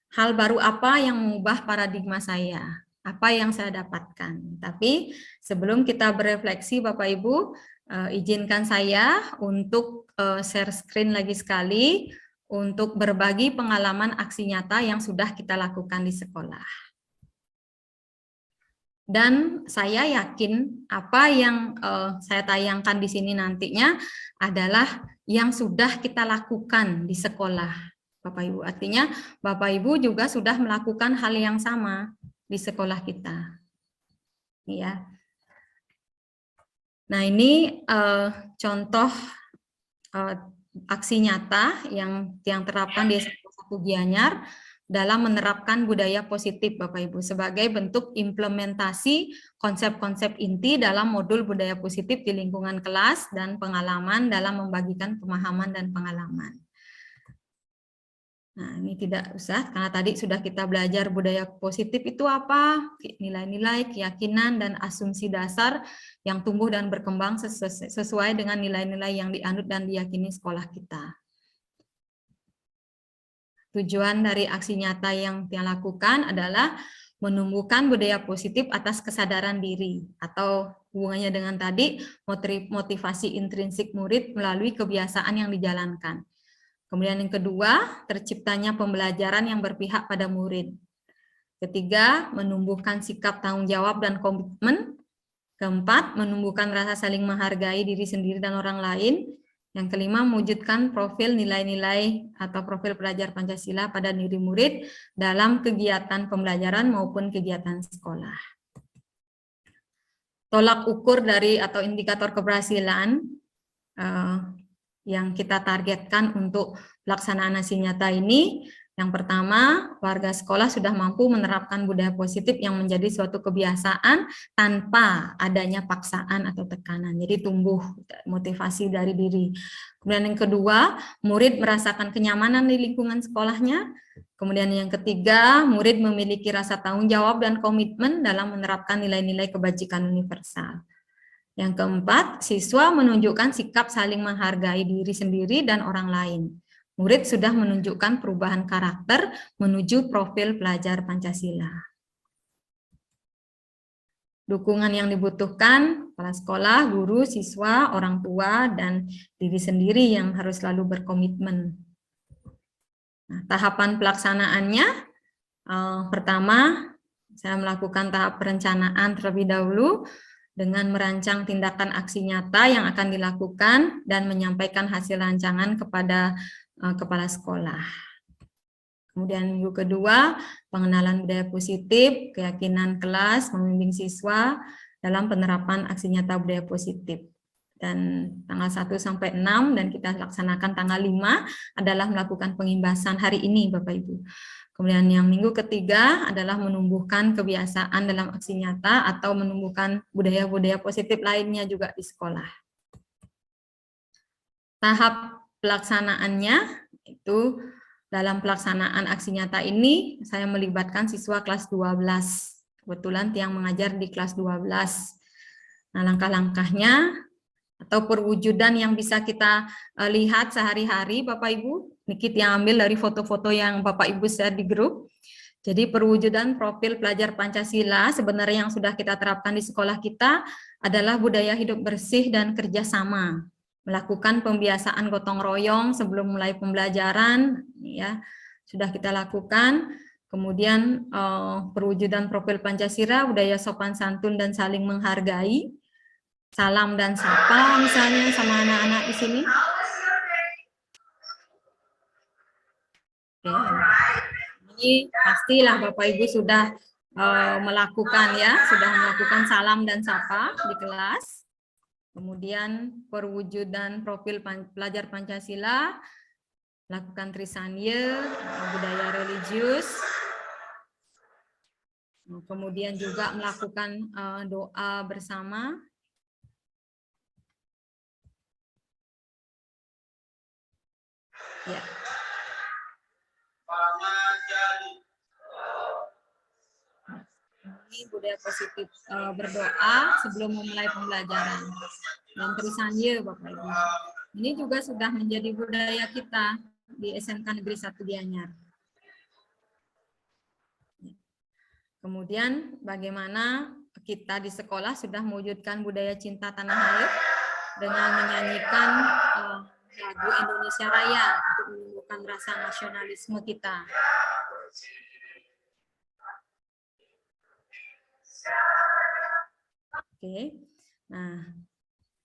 hal baru apa yang mengubah paradigma saya, apa yang saya dapatkan. Tapi sebelum kita berefleksi Bapak Ibu, izinkan saya untuk share screen lagi sekali untuk berbagi pengalaman aksi nyata yang sudah kita lakukan di sekolah. Dan saya yakin apa yang saya tayangkan di sini nantinya adalah yang sudah kita lakukan di sekolah, Bapak Ibu. Artinya Bapak Ibu juga sudah melakukan hal yang sama di sekolah kita. Ya. Nah, ini contoh aksi nyata yang terapkan di SMP 1 Gianyar dalam menerapkan budaya positif Bapak Ibu sebagai bentuk implementasi konsep-konsep inti dalam modul budaya positif di lingkungan kelas dan pengalaman dalam membagikan pemahaman dan pengalaman. Nah, ini tidak usah karena tadi sudah kita belajar budaya positif itu apa, nilai-nilai, keyakinan, dan asumsi dasar yang tumbuh dan berkembang sesuai dengan nilai-nilai yang dianut dan diyakini sekolah kita. Tujuan dari aksi nyata yang dia lakukan adalah menumbuhkan budaya positif atas kesadaran diri atau hubungannya dengan tadi motivasi intrinsik murid melalui kebiasaan yang dijalankan. Kemudian yang kedua, terciptanya pembelajaran yang berpihak pada murid. Ketiga, menumbuhkan sikap tanggung jawab dan komitmen. Keempat, menumbuhkan rasa saling menghargai diri sendiri dan orang lain. Yang kelima, mewujudkan profil nilai-nilai atau profil pelajar Pancasila pada diri murid dalam kegiatan pembelajaran maupun kegiatan sekolah. Tolak ukur dari atau indikator keberhasilan yang kita targetkan untuk pelaksanaan aksi nyata ini, yang pertama, warga sekolah sudah mampu menerapkan budaya positif yang menjadi suatu kebiasaan tanpa adanya paksaan atau tekanan. Jadi tumbuh motivasi dari diri. Kemudian yang kedua, murid merasakan kenyamanan di lingkungan sekolahnya. Kemudian yang ketiga, murid memiliki rasa tanggung jawab dan komitmen dalam menerapkan nilai-nilai kebajikan universal. Yang keempat, siswa menunjukkan sikap saling menghargai diri sendiri dan orang lain. Murid sudah menunjukkan perubahan karakter menuju profil pelajar Pancasila. Dukungan yang dibutuhkan kepala sekolah, guru, siswa, orang tua, dan diri sendiri yang harus selalu berkomitmen. Nah, tahapan pelaksanaannya, pertama, saya melakukan tahap perencanaan terlebih dahulu, dengan merancang tindakan aksi nyata yang akan dilakukan dan menyampaikan hasil rancangan kepada kepala sekolah. Kemudian minggu kedua, pengenalan budaya positif, keyakinan kelas, membimbing siswa dalam penerapan aksi nyata budaya positif. Dan tanggal 1 sampai 6 dan kita laksanakan tanggal 5 adalah melakukan pengimbasan hari ini Bapak Ibu. Kemudian yang minggu ketiga adalah menumbuhkan kebiasaan dalam aksi nyata atau menumbuhkan budaya-budaya positif lainnya juga di sekolah. Tahap pelaksanaannya itu dalam pelaksanaan aksi nyata ini saya melibatkan siswa kelas 12. Kebetulan Tiang mengajar di kelas 12. Nah, langkah-langkahnya atau perwujudan yang bisa kita lihat sehari-hari Bapak Ibu, Nikit yang ambil dari foto-foto yang Bapak Ibu share di grup. Jadi perwujudan profil pelajar Pancasila sebenarnya yang sudah kita terapkan di sekolah kita adalah budaya hidup bersih dan kerjasama. Melakukan pembiasaan gotong royong sebelum mulai pembelajaran, ya sudah kita lakukan. Kemudian perwujudan profil Pancasila, budaya sopan santun dan saling menghargai. Salam dan sapa misalnya sama anak-anak di sini. Oke. Ini pastilah Bapak Ibu sudah melakukan ya, sudah melakukan salam dan sapa di kelas. Kemudian perwujudan profil pelajar Pancasila melakukan Trisanya, budaya religius. Kemudian juga melakukan doa bersama. Ya. Ini budaya positif berdoa sebelum memulai pembelajaran. Dan Trisanya, Bapak Ibu. Ini juga sudah menjadi budaya kita di SMK Negeri 1 Gianyar. Kemudian bagaimana kita di sekolah sudah mewujudkan budaya cinta tanah air dengan menyanyikan lagu Indonesia Raya untuk menumbuhkan rasa nasionalisme kita. Oke, nah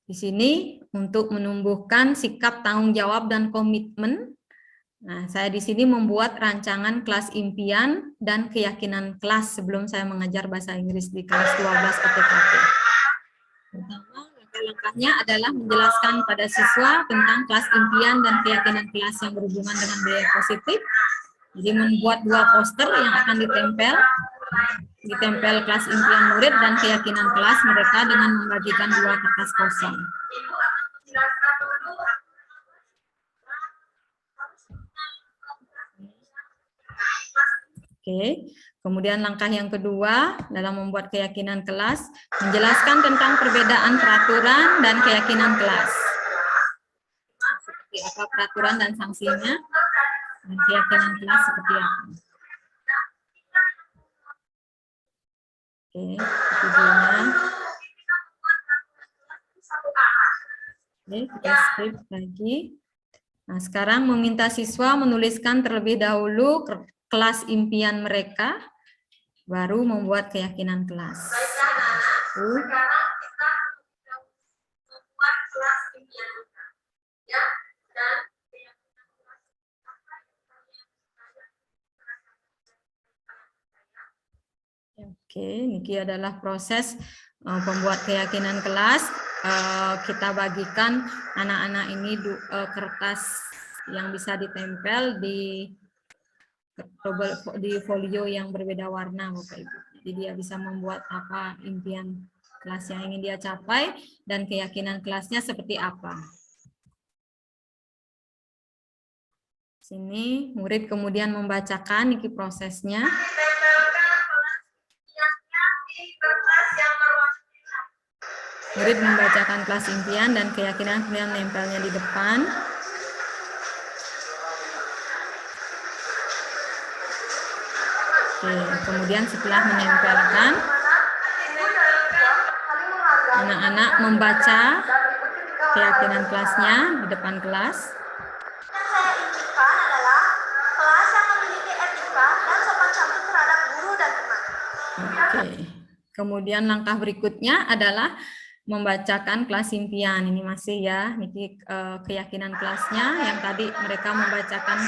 di sini untuk menumbuhkan sikap tanggung jawab dan komitmen. Nah, saya di sini membuat rancangan kelas impian dan keyakinan kelas sebelum saya mengajar bahasa Inggris di kelas 12 OTKP. Pertama, langkah-langkahnya adalah menjelaskan pada siswa tentang kelas impian dan keyakinan kelas yang berhubungan dengan budaya positif. Jadi membuat 2 poster yang akan ditempel kelas impian murid dan keyakinan kelas mereka dengan membagikan 2 kertas kosong. Oke, kemudian langkah yang kedua dalam membuat keyakinan kelas, menjelaskan tentang perbedaan peraturan dan keyakinan kelas. Seperti apa peraturan dan sanksinya, dan keyakinan kelas seperti apa. Oke, videonya. Oke, kita skip lagi. Nah, sekarang meminta siswa menuliskan terlebih dahulu kelas impian mereka, baru membuat keyakinan kelas. Oke, ini adalah proses pembuat keyakinan kelas. Kita bagikan anak-anak ini kertas yang bisa ditempel di folio yang berbeda warna, Bapak Ibu. Jadi dia bisa membuat apa impian kelas yang ingin dia capai dan keyakinan kelasnya seperti apa. Sini murid kemudian membacakan ini prosesnya. Murid membacakan kelas impian dan keyakinan kemudian nempelnya di depan. Oke, kemudian setelah menempelkan, anak-anak membaca keyakinan kelasnya di depan kelas. Yang saya inginkan adalah kelas yang memiliki etika dan sopan santun terhadap guru dan teman. Oke, kemudian langkah berikutnya adalah membacakan kelas impian. Ini masih ya, ini keyakinan kelasnya yang tadi mereka membacakan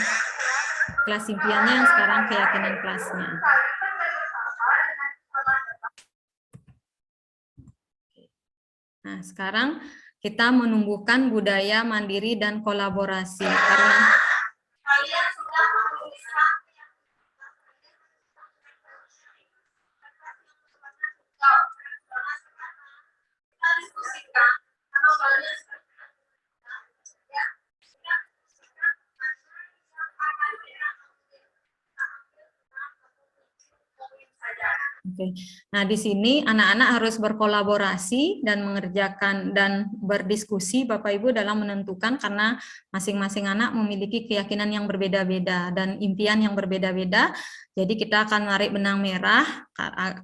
kelas impiannya, yang sekarang keyakinan kelasnya. Nah, sekarang kita menumbuhkan budaya mandiri dan kolaborasi karena Kalian sudah menuliskan kita diskusikan kalau kalian Oke. Nah, di sini anak-anak harus berkolaborasi dan mengerjakan dan berdiskusi Bapak Ibu dalam menentukan, karena masing-masing anak memiliki keyakinan yang berbeda-beda dan impian yang berbeda-beda. Jadi kita akan menarik benang merah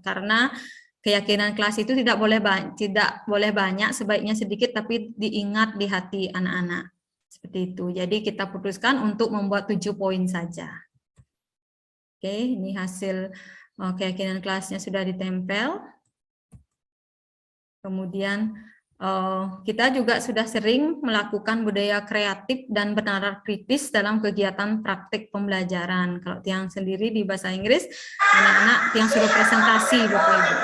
karena keyakinan kelas itu tidak boleh banyak, sebaiknya sedikit tapi diingat di hati anak-anak. Seperti itu. Jadi kita putuskan untuk membuat 7 poin saja. Oke, ini hasil keyakinan kelasnya sudah ditempel. Kemudian kita juga sudah sering melakukan budaya kreatif dan bernalar kritis dalam kegiatan praktik pembelajaran. Kalau yang sendiri di bahasa Inggris, anak-anak yang suruh presentasi, Bapak Ibu.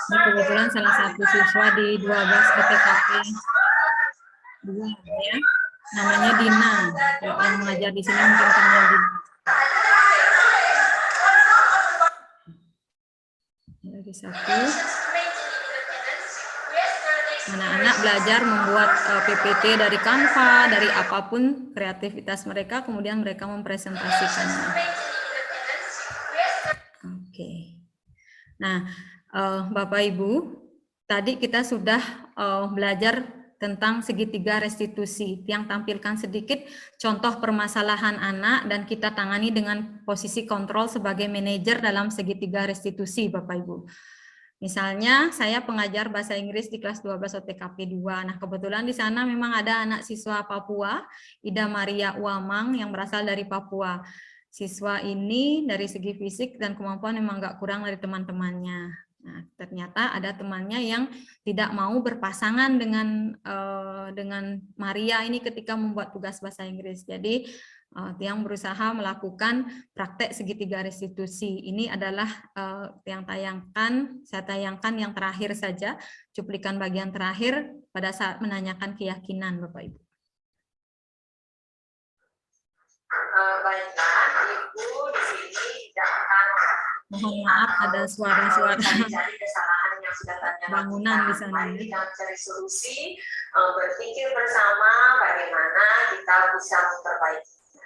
Ini kebetulan salah satu siswa di 12 PTKP 2 ya. Namanya Dina. Kalau yang mengajar di sini mungkin kenal Dina. Lagi satu. Anak-anak belajar membuat PPT dari Canva, dari apapun kreativitas mereka, kemudian mereka mempresentasikannya. Oke. Nah, Bapak Ibu, tadi kita sudah belajar tentang segitiga restitusi, yang tampilkan sedikit contoh permasalahan anak dan kita tangani dengan posisi kontrol sebagai manajer dalam segitiga restitusi, Bapak Ibu. Misalnya saya pengajar bahasa Inggris di kelas 12 OTKP 2. Nah, kebetulan di sana memang ada anak siswa Papua, Ida Maria Uamang yang berasal dari Papua. Siswa ini dari segi fisik dan kemampuan memang nggak kurang dari teman-temannya. Nah, ternyata ada temannya yang tidak mau berpasangan dengan Maria ini ketika membuat tugas bahasa Inggris. Jadi yang berusaha melakukan praktek segitiga restitusi. Ini adalah saya tayangkan yang terakhir saja, cuplikan bagian terakhir pada saat menanyakan keyakinan, Bapak Ibu. Baiklah, Ibu di sini tidak akan Mohon maaf ada suara-suara cari kesalahan yang sudah tanya bangunan di sana. Mari kita cari solusi, berpikir bersama bagaimana kita bisa memperbaiki.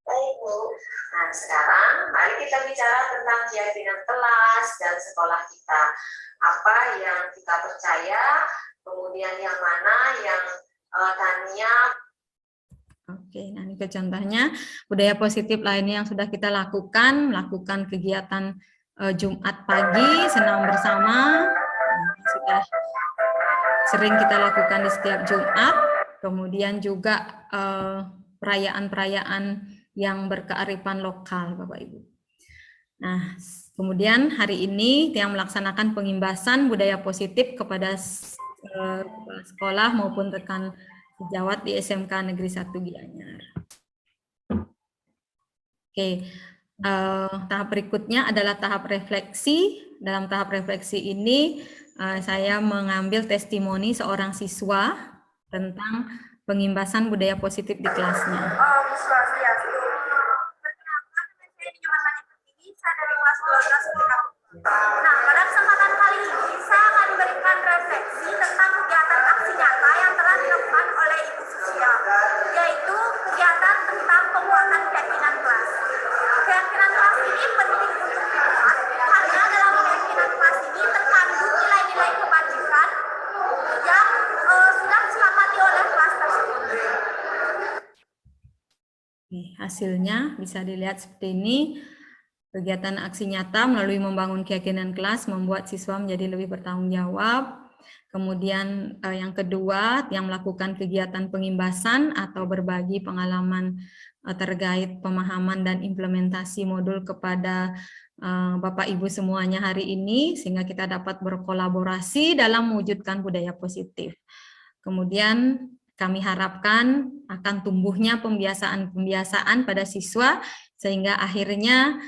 Baik Bu. Nah sekarang mari kita bicara tentang keyakinan kelas dan sekolah kita. Apa yang kita percaya, kemudian yang mana yang Tania. Oke, nah ini contohnya budaya positif lainnya yang sudah kita lakukan, melakukan kegiatan Jumat pagi, senam bersama, sudah sering kita lakukan di setiap Jumat, kemudian juga perayaan-perayaan yang berkearifan lokal, Bapak Ibu. Nah, kemudian hari ini yang melaksanakan pengimbasan budaya positif kepada sekolah maupun rekan sejawat di SMK Negeri 1 Gianyar. Oke, tahap berikutnya adalah tahap refleksi. Dalam tahap refleksi ini saya mengambil testimoni seorang siswa tentang pengimbasan budaya positif di kelasnya. Nah, pada kesempatan kali ini saya akan memberikan refleksi tentang kegiatan aksi nyata yang telah dilakukan oleh Ibu Susia, yaitu kegiatan tentang penguatan keyakinan kelas. Keyakinan kelas ini penting untuk dibuat karena dalam keyakinan kelas ini terkandung nilai-nilai kebajikan yang sudah disepakati oleh kelas tersebut. Hasilnya bisa dilihat seperti ini. Kegiatan aksi nyata melalui membangun keyakinan kelas membuat siswa menjadi lebih bertanggung jawab. Kemudian yang kedua, yang melakukan kegiatan pengimbasan atau berbagi pengalaman terkait pemahaman dan implementasi modul kepada Bapak Ibu semuanya hari ini, sehingga kita dapat berkolaborasi dalam mewujudkan budaya positif. Kemudian kami harapkan akan tumbuhnya pembiasaan pada siswa, sehingga akhirnya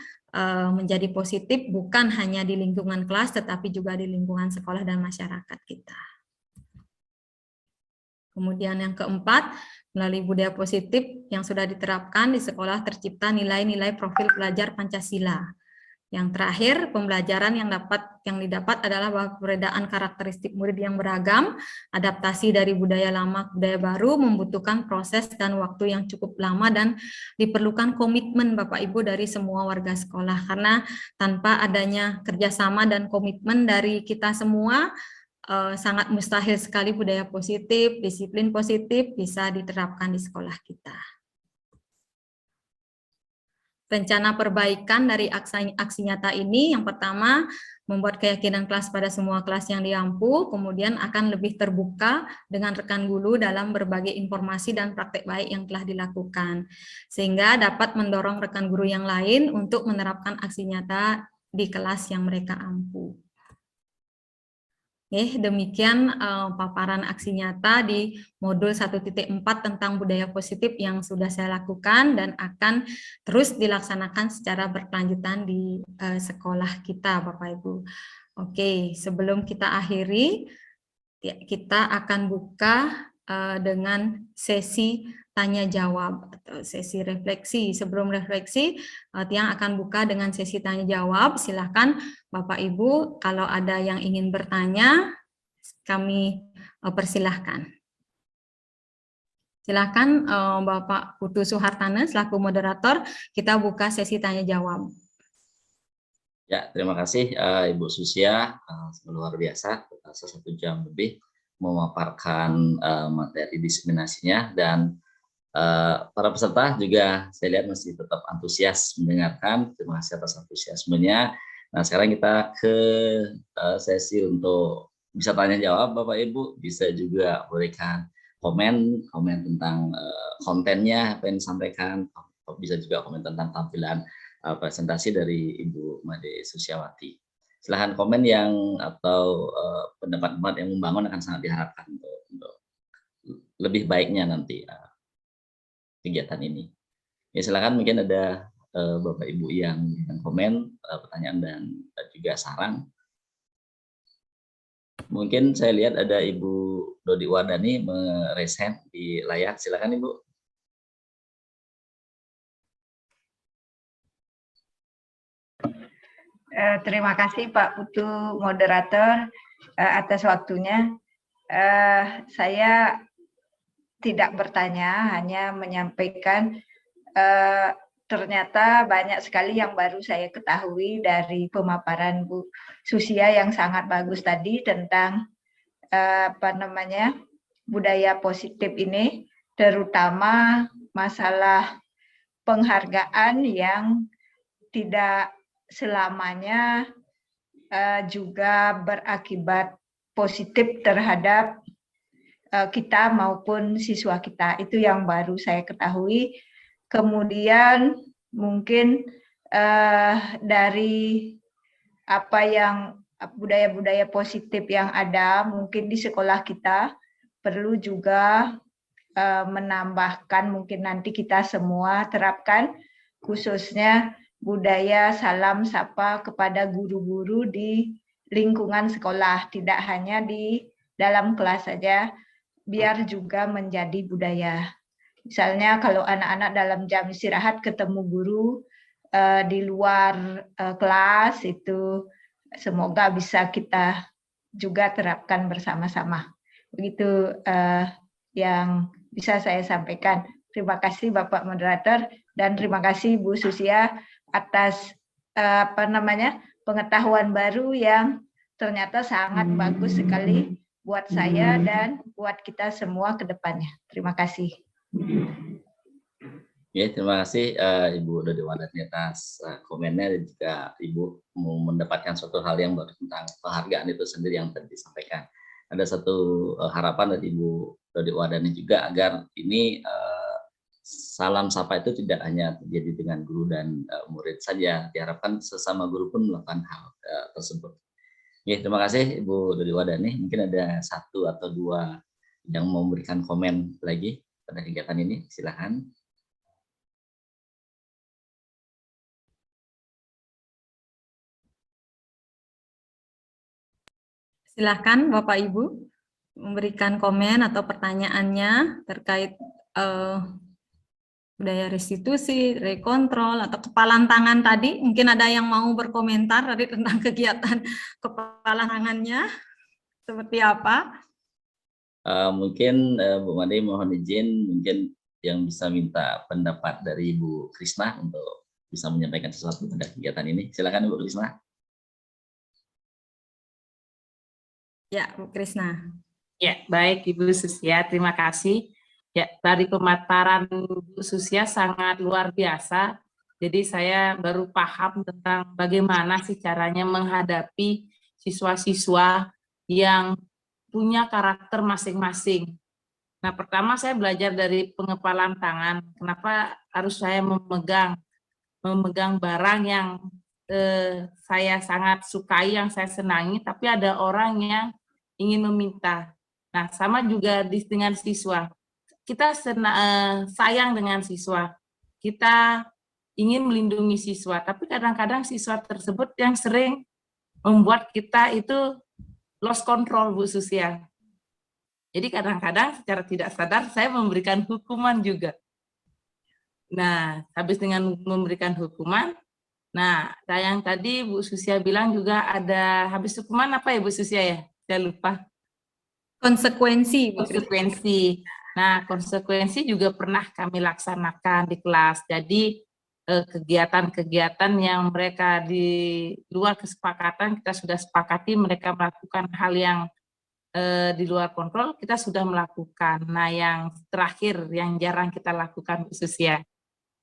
menjadi positif bukan hanya di lingkungan kelas tetapi juga di lingkungan sekolah dan masyarakat kita. Kemudian yang keempat, melalui budaya positif yang sudah diterapkan di sekolah tercipta nilai-nilai profil pelajar Pancasila. Yang terakhir, pembelajaran yang didapat adalah bahwa perbedaan karakteristik murid yang beragam, adaptasi dari budaya lama ke budaya baru membutuhkan proses dan waktu yang cukup lama dan diperlukan komitmen Bapak Ibu dari semua warga sekolah, karena tanpa adanya kerjasama dan komitmen dari kita semua, sangat mustahil sekali budaya positif, disiplin positif bisa diterapkan di sekolah kita. Rencana perbaikan dari aksi nyata ini, yang pertama, membuat keyakinan kelas pada semua kelas yang diampu, kemudian akan lebih terbuka dengan rekan guru dalam berbagai informasi dan praktek baik yang telah dilakukan, sehingga dapat mendorong rekan guru yang lain untuk menerapkan aksi nyata di kelas yang mereka ampu. Oke, demikian paparan aksi nyata di modul 1.4 tentang budaya positif yang sudah saya lakukan dan akan terus dilaksanakan secara berkelanjutan di sekolah kita, Bapak Ibu. Oke, sebelum kita akhiri, kita akan buka dengan sesi tanya jawab atau sesi refleksi. Sebelum refleksi, Tiang akan buka dengan sesi tanya jawab. Silakan Bapak Ibu kalau ada yang ingin bertanya, kami persilahkan. Silakan Bapak Putu Suhartana selaku moderator, kita buka sesi tanya jawab. Ya, terima kasih Ibu Susia, luar biasa, 1 jam lebih memaparkan materi diseminasinya, dan para peserta juga saya lihat masih tetap antusias mendengarkan. Terima kasih atas antusiasmenya. Nah, sekarang kita ke sesi untuk bisa tanya jawab Bapak Ibu, bisa juga berikan komen tentang kontennya apa yang disampaikan, bisa juga komen tentang tampilan presentasi dari Ibu Made Susiawati. Silahkan komen yang atau pendapat-pendapat yang membangun akan sangat diharapkan untuk lebih baiknya nanti kegiatan ini. Ya, silakan, mungkin ada Bapak Ibu yang komen pertanyaan dan juga saran. Mungkin saya lihat ada Ibu Dodi Wardani meresen di layar. Silakan Ibu. Terima kasih Pak Putu moderator atas waktunya. Saya tidak bertanya, hanya menyampaikan ternyata banyak sekali yang baru saya ketahui dari pemaparan Bu Susia yang sangat bagus tadi tentang budaya positif ini, terutama masalah penghargaan yang tidak selamanya juga berakibat positif terhadap kita maupun siswa kita. Itu yang baru saya ketahui. Kemudian mungkin dari apa yang budaya-budaya positif yang ada mungkin di sekolah kita perlu juga menambahkan, mungkin nanti kita semua terapkan, khususnya budaya salam sapa kepada guru-guru di lingkungan sekolah, tidak hanya di dalam kelas saja, biar juga menjadi budaya. Misalnya kalau anak-anak dalam jam istirahat ketemu guru di luar kelas, itu semoga bisa kita juga terapkan bersama-sama. Begitu yang bisa saya sampaikan. Terima kasih Bapak Moderator, dan terima kasih Bu Susia atas pengetahuan baru yang ternyata sangat bagus sekali buat saya dan buat kita semua ke depannya. Terima kasih. Ya, terima kasih Ibu Dodi Wardani atas komennya, dan juga Ibu mau mendapatkan suatu hal yang baru tentang penghargaan itu sendiri yang tadi disampaikan. Ada satu harapan dari Ibu Dodi Wardani juga agar ini salam sapa itu tidak hanya terjadi dengan guru dan murid saja, diharapkan sesama guru pun melakukan hal tersebut. Ya, terima kasih Ibu Dodi Wardani. Mungkin ada 1 atau 2 yang mau memberikan komen lagi pada kegiatan ini, silakan. Silakan Bapak Ibu memberikan komen atau pertanyaannya terkait budaya restitusi, rekontrol, atau kepalan tangan tadi. Mungkin ada yang mau berkomentar tadi tentang kegiatan kepalan tangannya seperti apa? Mungkin Bu Made mohon izin, mungkin yang bisa minta pendapat dari Ibu Krisna untuk bisa menyampaikan sesuatu pada kegiatan ini. Silakan Ibu Krisna. Ya, Bu Krisna. Ya, baik Ibu Susia, terima kasih. Ya, dari pemaparan Bu Susia sangat luar biasa. Jadi saya baru paham tentang bagaimana sih caranya menghadapi siswa-siswa yang punya karakter masing-masing. Nah, pertama saya belajar dari pengepalan tangan. Kenapa harus saya memegang barang yang saya sangat sukai, yang saya senangi, tapi ada orang yang ingin meminta. Nah, sama juga dengan siswa. Kita sayang dengan siswa, kita ingin melindungi siswa, tapi kadang-kadang siswa tersebut yang sering membuat kita itu lost control, Bu Susia. Jadi kadang-kadang secara tidak sadar saya memberikan hukuman juga. Nah, habis dengan memberikan hukuman, nah, yang tadi Bu Susia bilang juga ada habis hukuman apa ya Bu Susia ya? Saya lupa. Konsekuensi, Bu Kris. Konsekuensi. Nah, konsekuensi juga pernah kami laksanakan di kelas. Jadi kegiatan-kegiatan yang mereka di luar kesepakatan, kita sudah sepakati mereka melakukan hal yang di luar kontrol, kita sudah melakukan. Nah, yang terakhir yang jarang kita lakukan Bu Susia.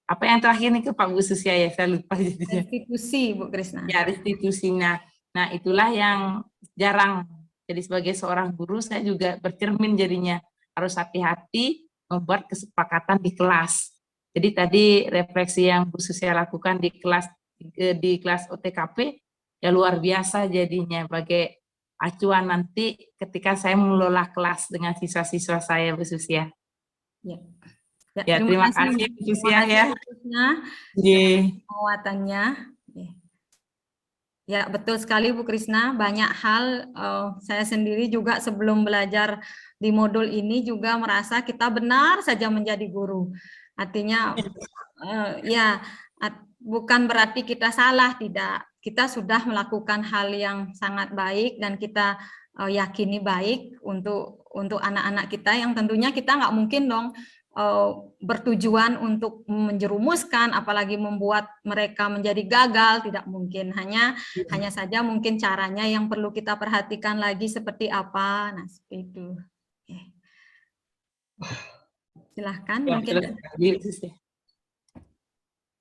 Apa yang terakhir nih ke Pak Bu Susia ya? Saya lupa jadinya. Restitusi, Bu Krisna. Ya, restitusinya. Nah, itulah yang jarang. Jadi sebagai seorang guru, saya juga bercermin jadinya. Harus hati-hati membuat kesepakatan di kelas. Jadi tadi refleksi yang Bu Susia lakukan di kelas OTKP, ya luar biasa jadinya. Sebagai acuan nanti ketika saya mengelola kelas dengan siswa-siswa saya, Bu Susia. Ya. Ya, terima kasih Bu Susia ya. Penguatannya. Ya, betul sekali Bu Krisna. Banyak hal saya sendiri juga sebelum belajar di modul ini juga merasa kita benar saja menjadi guru. Artinya ya bukan berarti kita salah, tidak. Kita sudah melakukan hal yang sangat baik dan kita yakini baik untuk anak-anak kita yang tentunya kita nggak mungkin dong bertujuan untuk menjerumuskan, apalagi membuat mereka menjadi gagal, tidak mungkin. Hanya saja mungkin caranya yang perlu kita perhatikan lagi seperti apa. Nah, seperti itu. Oke. Silahkan. Ya, mungkin.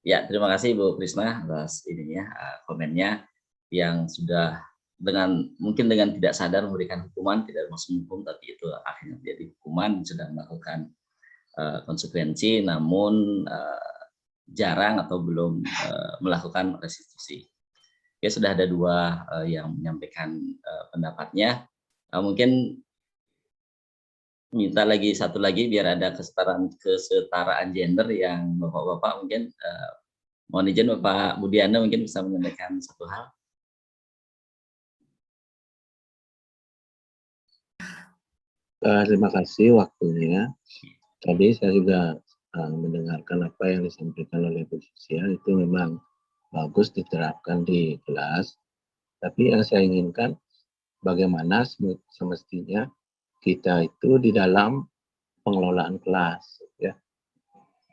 Ya, terima kasih Bu Krisna atas ininya komennya yang sudah mungkin dengan tidak sadar memberikan hukuman, tidak maksud hukum, tapi itu akhirnya menjadi hukuman, sudah melakukan konsekuensi, namun jarang atau belum melakukan restitusi. Oke, sudah ada 2 yang menyampaikan pendapatnya. Mungkin minta lagi 1 lagi biar ada kesetaraan gender yang bapak-bapak mungkin mohon izin Bapak Budiana mungkin bisa menyampaikan 1 hal. Terima kasih waktunya. Tadi saya juga mendengarkan apa yang disampaikan oleh Bu Susia, itu memang bagus diterapkan di kelas. Tapi yang saya inginkan bagaimana semestinya kita itu di dalam pengelolaan kelas, ya,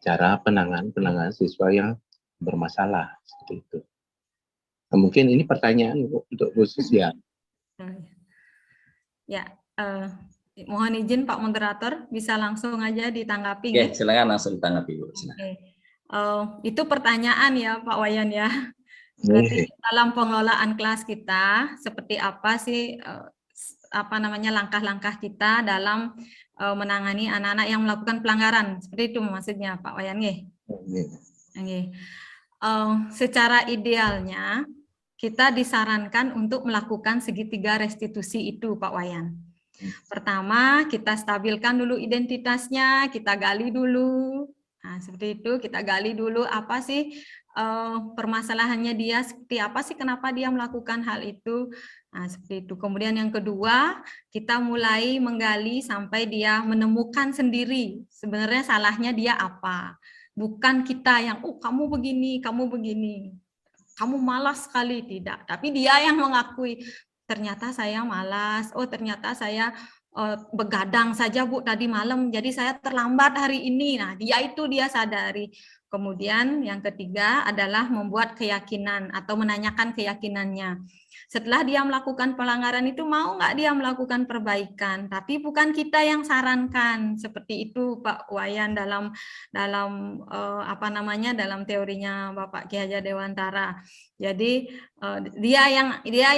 cara penanganan siswa yang bermasalah seperti itu. Nah, mungkin ini pertanyaan untuk Bu Susia. Ya. Mohon izin Pak Moderator, bisa langsung aja ditanggapi. Oke, silakan langsung ditanggapi Bu. Oke. Itu pertanyaan ya Pak Wayan ya. Berarti dalam pengelolaan kelas kita seperti apa sih langkah-langkah kita dalam menangani anak-anak yang melakukan pelanggaran? Seperti itu maksudnya Pak Wayan nggih. Secara idealnya kita disarankan untuk melakukan segitiga restitusi itu Pak Wayan. Pertama, kita stabilkan dulu identitasnya, kita gali dulu. Nah, seperti itu, kita gali dulu apa sih permasalahannya dia, seperti apa sih kenapa dia melakukan hal itu. Nah, seperti itu. Kemudian yang kedua, kita mulai menggali sampai dia menemukan sendiri sebenarnya salahnya dia apa. Bukan kita yang, kamu begini, kamu malas sekali, tidak. Tapi dia yang mengakui, ternyata saya malas, ternyata saya begadang saja Bu tadi malam, jadi saya terlambat hari ini. Nah, dia sadari. Kemudian yang ketiga adalah membuat keyakinan atau menanyakan keyakinannya. Setelah dia melakukan pelanggaran itu, mau nggak dia melakukan perbaikan? Tapi bukan kita yang sarankan. Seperti itu Pak Wayan dalam dalam teorinya Bapak Ki Hajar Dewantara. Jadi dia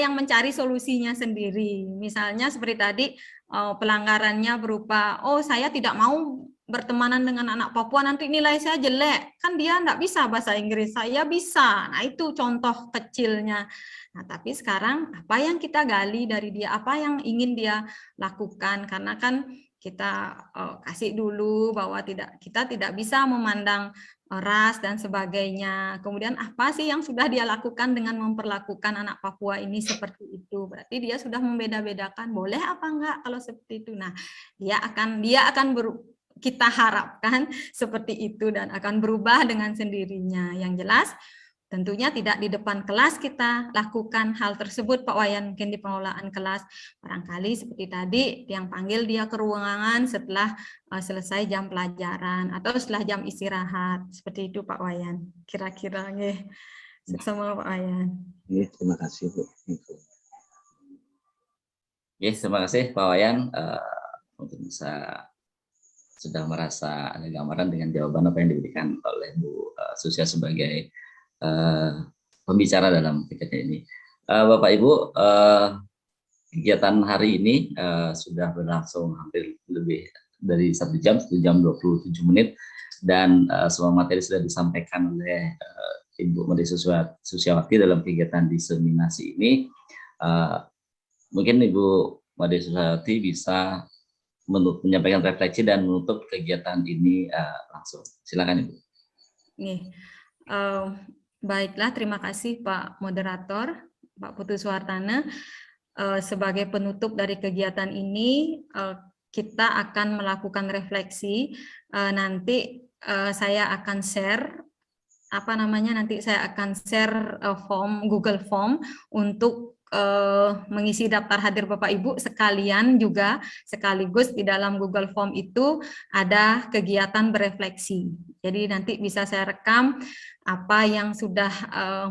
yang mencari solusinya sendiri. Misalnya seperti tadi pelanggarannya berupa, saya tidak mau bertemanan dengan anak Papua, nanti nilai saya jelek. Kan dia enggak bisa bahasa Inggris, saya bisa. Nah, itu contoh kecilnya. Nah, tapi sekarang apa yang kita gali dari dia, apa yang ingin dia lakukan, karena kan kita kasih dulu bahwa kita tidak bisa memandang ras dan sebagainya. Kemudian apa sih yang sudah dia lakukan dengan memperlakukan anak Papua ini seperti itu? Berarti dia sudah membeda-bedakan, boleh apa enggak kalau seperti itu. Nah, kita harapkan seperti itu dan akan berubah dengan sendirinya. Yang jelas tentunya tidak di depan kelas kita lakukan hal tersebut Pak Wayan, mungkin di pengelolaan kelas. Barangkali seperti tadi yang panggil dia ke ruangan setelah selesai jam pelajaran atau setelah jam istirahat. Seperti itu Pak Wayan. Kira-kira nggih. Sama Pak Wayan. Terima kasih Bu. Terima kasih Pak Wayan. Mungkin sudah merasa ada gambaran dengan jawaban apa yang diberikan oleh Bu Susia sebagai pembicara dalam kegiatan ini. Bapak Ibu, kegiatan hari ini sudah berlangsung hampir lebih dari 1 jam 27 menit, dan semua materi sudah disampaikan oleh Ibu Made Susiawati dalam kegiatan diseminasi ini. Mungkin Ibu Made Susiawati bisa menyampaikan refleksi dan menutup kegiatan ini langsung. Silakan Ibu. Baiklah, terima kasih Pak Moderator, Pak Putu Suhartana. Sebagai penutup dari kegiatan ini, kita akan melakukan refleksi. Nanti saya akan share, nanti saya akan share Google Form untuk mengisi daftar hadir Bapak Ibu sekaligus di dalam Google Form itu ada kegiatan berefleksi. Jadi nanti bisa saya rekam apa yang sudah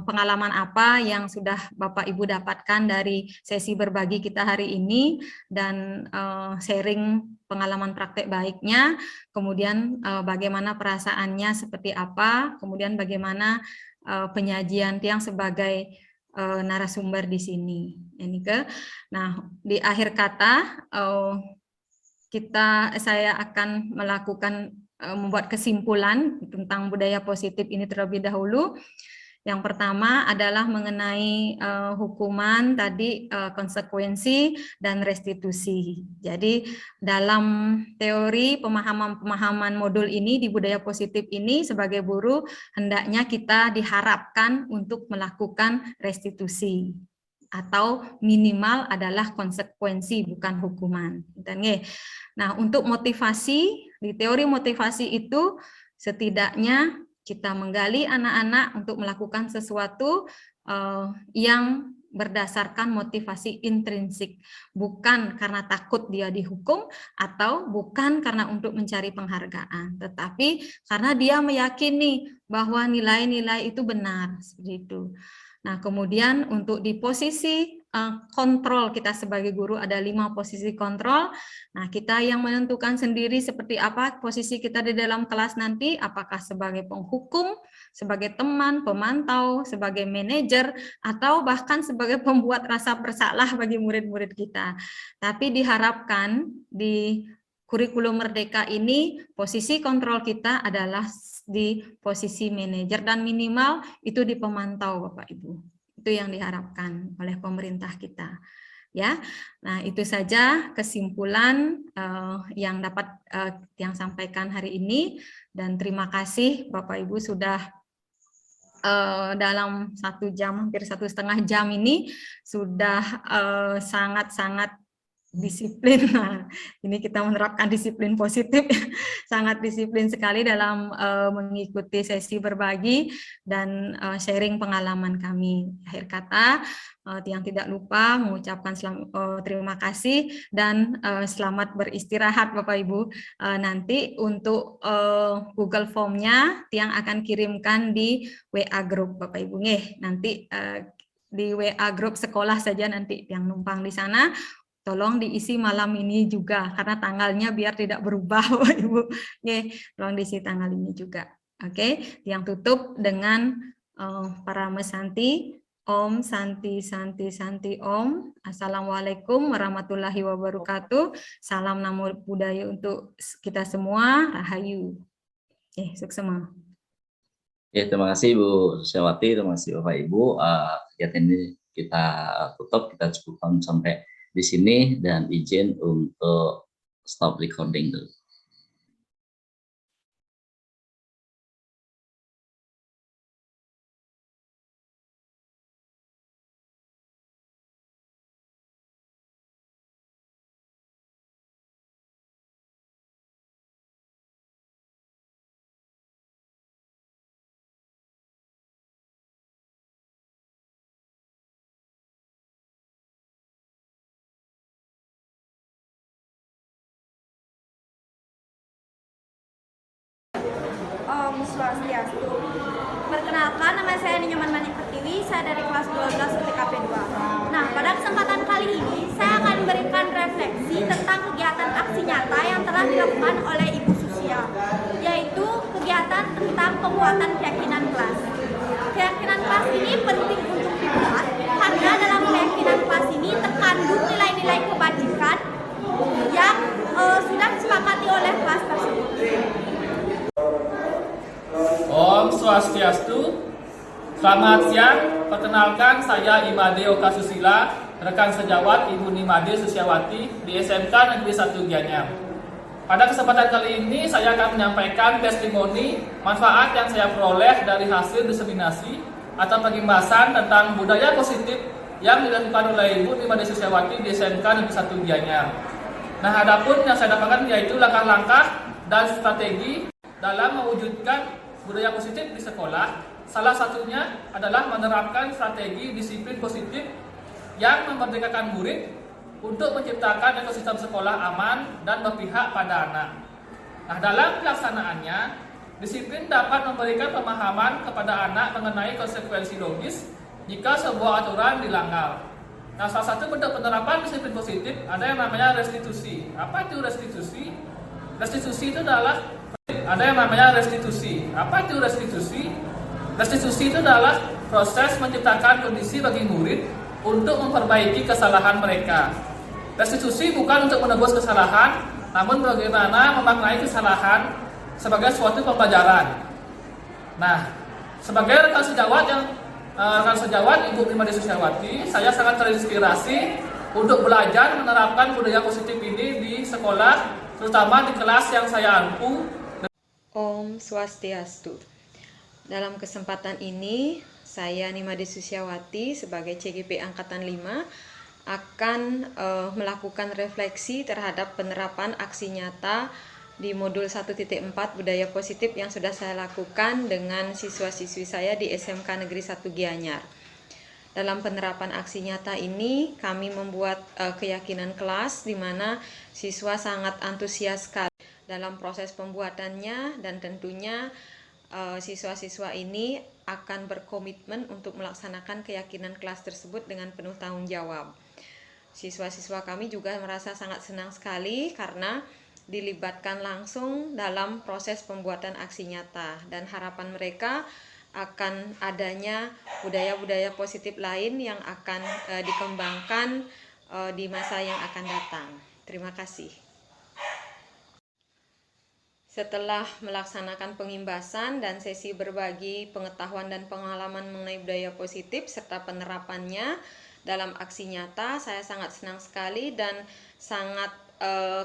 pengalaman apa yang sudah Bapak Ibu dapatkan dari sesi berbagi kita hari ini, dan sharing pengalaman praktek baiknya, kemudian bagaimana perasaannya seperti apa, kemudian bagaimana penyajian Tiang sebagai narasumber di sini. Nah, di akhir kata saya akan melakukan membuat kesimpulan tentang budaya positif ini terlebih dahulu. Yang pertama adalah mengenai hukuman tadi, konsekuensi dan restitusi. Jadi dalam teori pemahaman modul ini di budaya positif ini, sebagai buruh hendaknya kita diharapkan untuk melakukan restitusi atau minimal adalah konsekuensi, bukan hukuman. Nah, untuk motivasi, di teori motivasi itu setidaknya kita menggali anak-anak untuk melakukan sesuatu yang berdasarkan motivasi intrinsik, bukan karena takut dia dihukum atau bukan karena untuk mencari penghargaan, tetapi karena dia meyakini bahwa nilai-nilai itu benar, seperti itu. Nah, kemudian untuk di posisi kontrol kita sebagai guru ada 5 posisi kontrol. Nah, kita yang menentukan sendiri seperti apa posisi kita di dalam kelas nanti, apakah sebagai penghukum, sebagai teman, pemantau, sebagai manajer, atau bahkan sebagai pembuat rasa bersalah bagi murid-murid kita. Tapi diharapkan di kurikulum Merdeka ini posisi kontrol kita adalah di posisi manajer dan minimal itu di pemantau Bapak Ibu. Itu yang diharapkan oleh pemerintah kita. Ya. Nah, itu saja kesimpulan yang dapat yang sampaikan hari ini, dan terima kasih Bapak Ibu sudah dalam 1 jam, hampir 1,5 jam ini sudah sangat-sangat disiplin. Nah, ini kita menerapkan disiplin positif, sangat disiplin sekali dalam mengikuti sesi berbagi dan sharing pengalaman kami. Akhir kata, yang tidak lupa mengucapkan terima kasih dan selamat beristirahat Bapak Ibu. Nanti untuk Google Form-nya Tiang akan kirimkan di WA Group Bapak Ibu. Nanti di WA Group sekolah saja nanti yang numpang di sana. Tolong diisi malam ini juga, karena tanggalnya biar tidak berubah, Bapak Ibu. Tolong diisi tanggal ini juga. Oke, yang tutup dengan para mesanti. Om Santi Santi Santi Om. Assalamualaikum warahmatullahi wabarakatuh. Salam namo budaya untuk kita semua. Rahayu. Sukses semua. Terima kasih Ibu Susiawati, terima kasih Bapak Ibu. Kegiatan ini kita tutup, kita cukupkan sampai di sini, dan izin untuk stop recording dulu. Om Swastiastu. Perkenalkan, nama saya Ninyaman Manik Pertiwi, saya dari kelas 12 UTKP 2. Nah, pada kesempatan kali ini saya akan memberikan refleksi tentang kegiatan aksi nyata yang telah dilakukan oleh Ibu Susia, yaitu kegiatan tentang penguatan keyakinan kelas. Keyakinan kelas ini penting untuk dibuat karena dalam keyakinan kelas ini terkandung nilai-nilai kebajikan yang sudah disepakati oleh kelas tersebut. Om Swastiastu. Selamat siang, perkenalkan saya Imade Oka Susila, rekan sejawat Ibu Nimade Susiawati di SMK Negeri 1 Gianyar. Pada kesempatan kali ini saya akan menyampaikan testimoni manfaat yang saya peroleh dari hasil diseminasi atau pengimbasan tentang budaya positif yang dilakukan oleh Ibu Nimade Susiawati di SMK Negeri 1 Gianyar. Nah, adapun yang saya dapatkan yaitu langkah-langkah dan strategi dalam mewujudkan budaya positif di sekolah. Salah satunya adalah menerapkan strategi disiplin positif yang memerdekakan murid untuk menciptakan ekosistem sekolah aman dan berpihak pada anak. Nah, dalam pelaksanaannya, disiplin dapat memberikan pemahaman kepada anak mengenai konsekuensi logis jika sebuah aturan dilanggar. Nah, salah satu bentuk penerapan disiplin positif ada yang namanya restitusi. Apa itu restitusi? Restitusi itu adalah Apa itu restitusi? Restitusi itu adalah proses menciptakan kondisi bagi murid untuk memperbaiki kesalahan mereka. Restitusi bukan untuk menebus kesalahan, namun bagaimana memaknai kesalahan sebagai suatu pembelajaran. Nah, sebagai rekan sejawat Ibu Nimade Susiawati, saya sangat terinspirasi untuk belajar menerapkan budaya positif ini di sekolah, terutama di kelas yang saya ampu. Om Swastiastu. Dalam kesempatan ini, saya Nimade Susiawati sebagai CGP Angkatan 5 akan melakukan refleksi terhadap penerapan aksi nyata di modul 1.4 budaya positif yang sudah saya lakukan dengan siswa-siswi saya di SMK Negeri 1 Gianyar. Dalam penerapan aksi nyata ini, kami membuat keyakinan kelas di mana siswa sangat antusias sekali dalam proses pembuatannya, dan tentunya siswa-siswa ini akan berkomitmen untuk melaksanakan keyakinan kelas tersebut dengan penuh tanggung jawab. Siswa-siswa kami juga merasa sangat senang sekali karena dilibatkan langsung dalam proses pembuatan aksi nyata, dan harapan mereka akan adanya budaya-budaya positif lain yang akan dikembangkan di masa yang akan datang. Terima kasih. Setelah melaksanakan pengimbasan dan sesi berbagi pengetahuan dan pengalaman mengenai budaya positif serta penerapannya dalam aksi nyata, saya sangat senang sekali dan sangat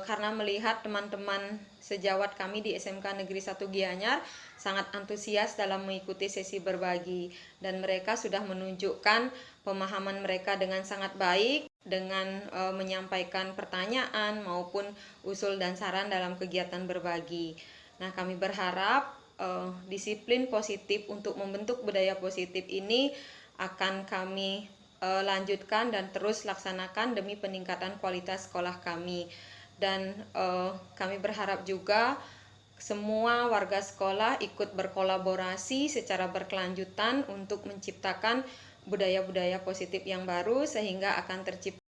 karena melihat teman-teman sejawat kami di SMK Negeri 1 Gianyar sangat antusias dalam mengikuti sesi berbagi, dan mereka sudah menunjukkan pemahaman mereka dengan sangat baik dengan menyampaikan pertanyaan maupun usul dan saran dalam kegiatan berbagi. Nah, kami berharap disiplin positif untuk membentuk budaya positif ini akan kami lanjutkan dan terus laksanakan demi peningkatan kualitas sekolah kami. Dan kami berharap juga semua warga sekolah ikut berkolaborasi secara berkelanjutan untuk menciptakan budaya-budaya positif yang baru sehingga akan tercipta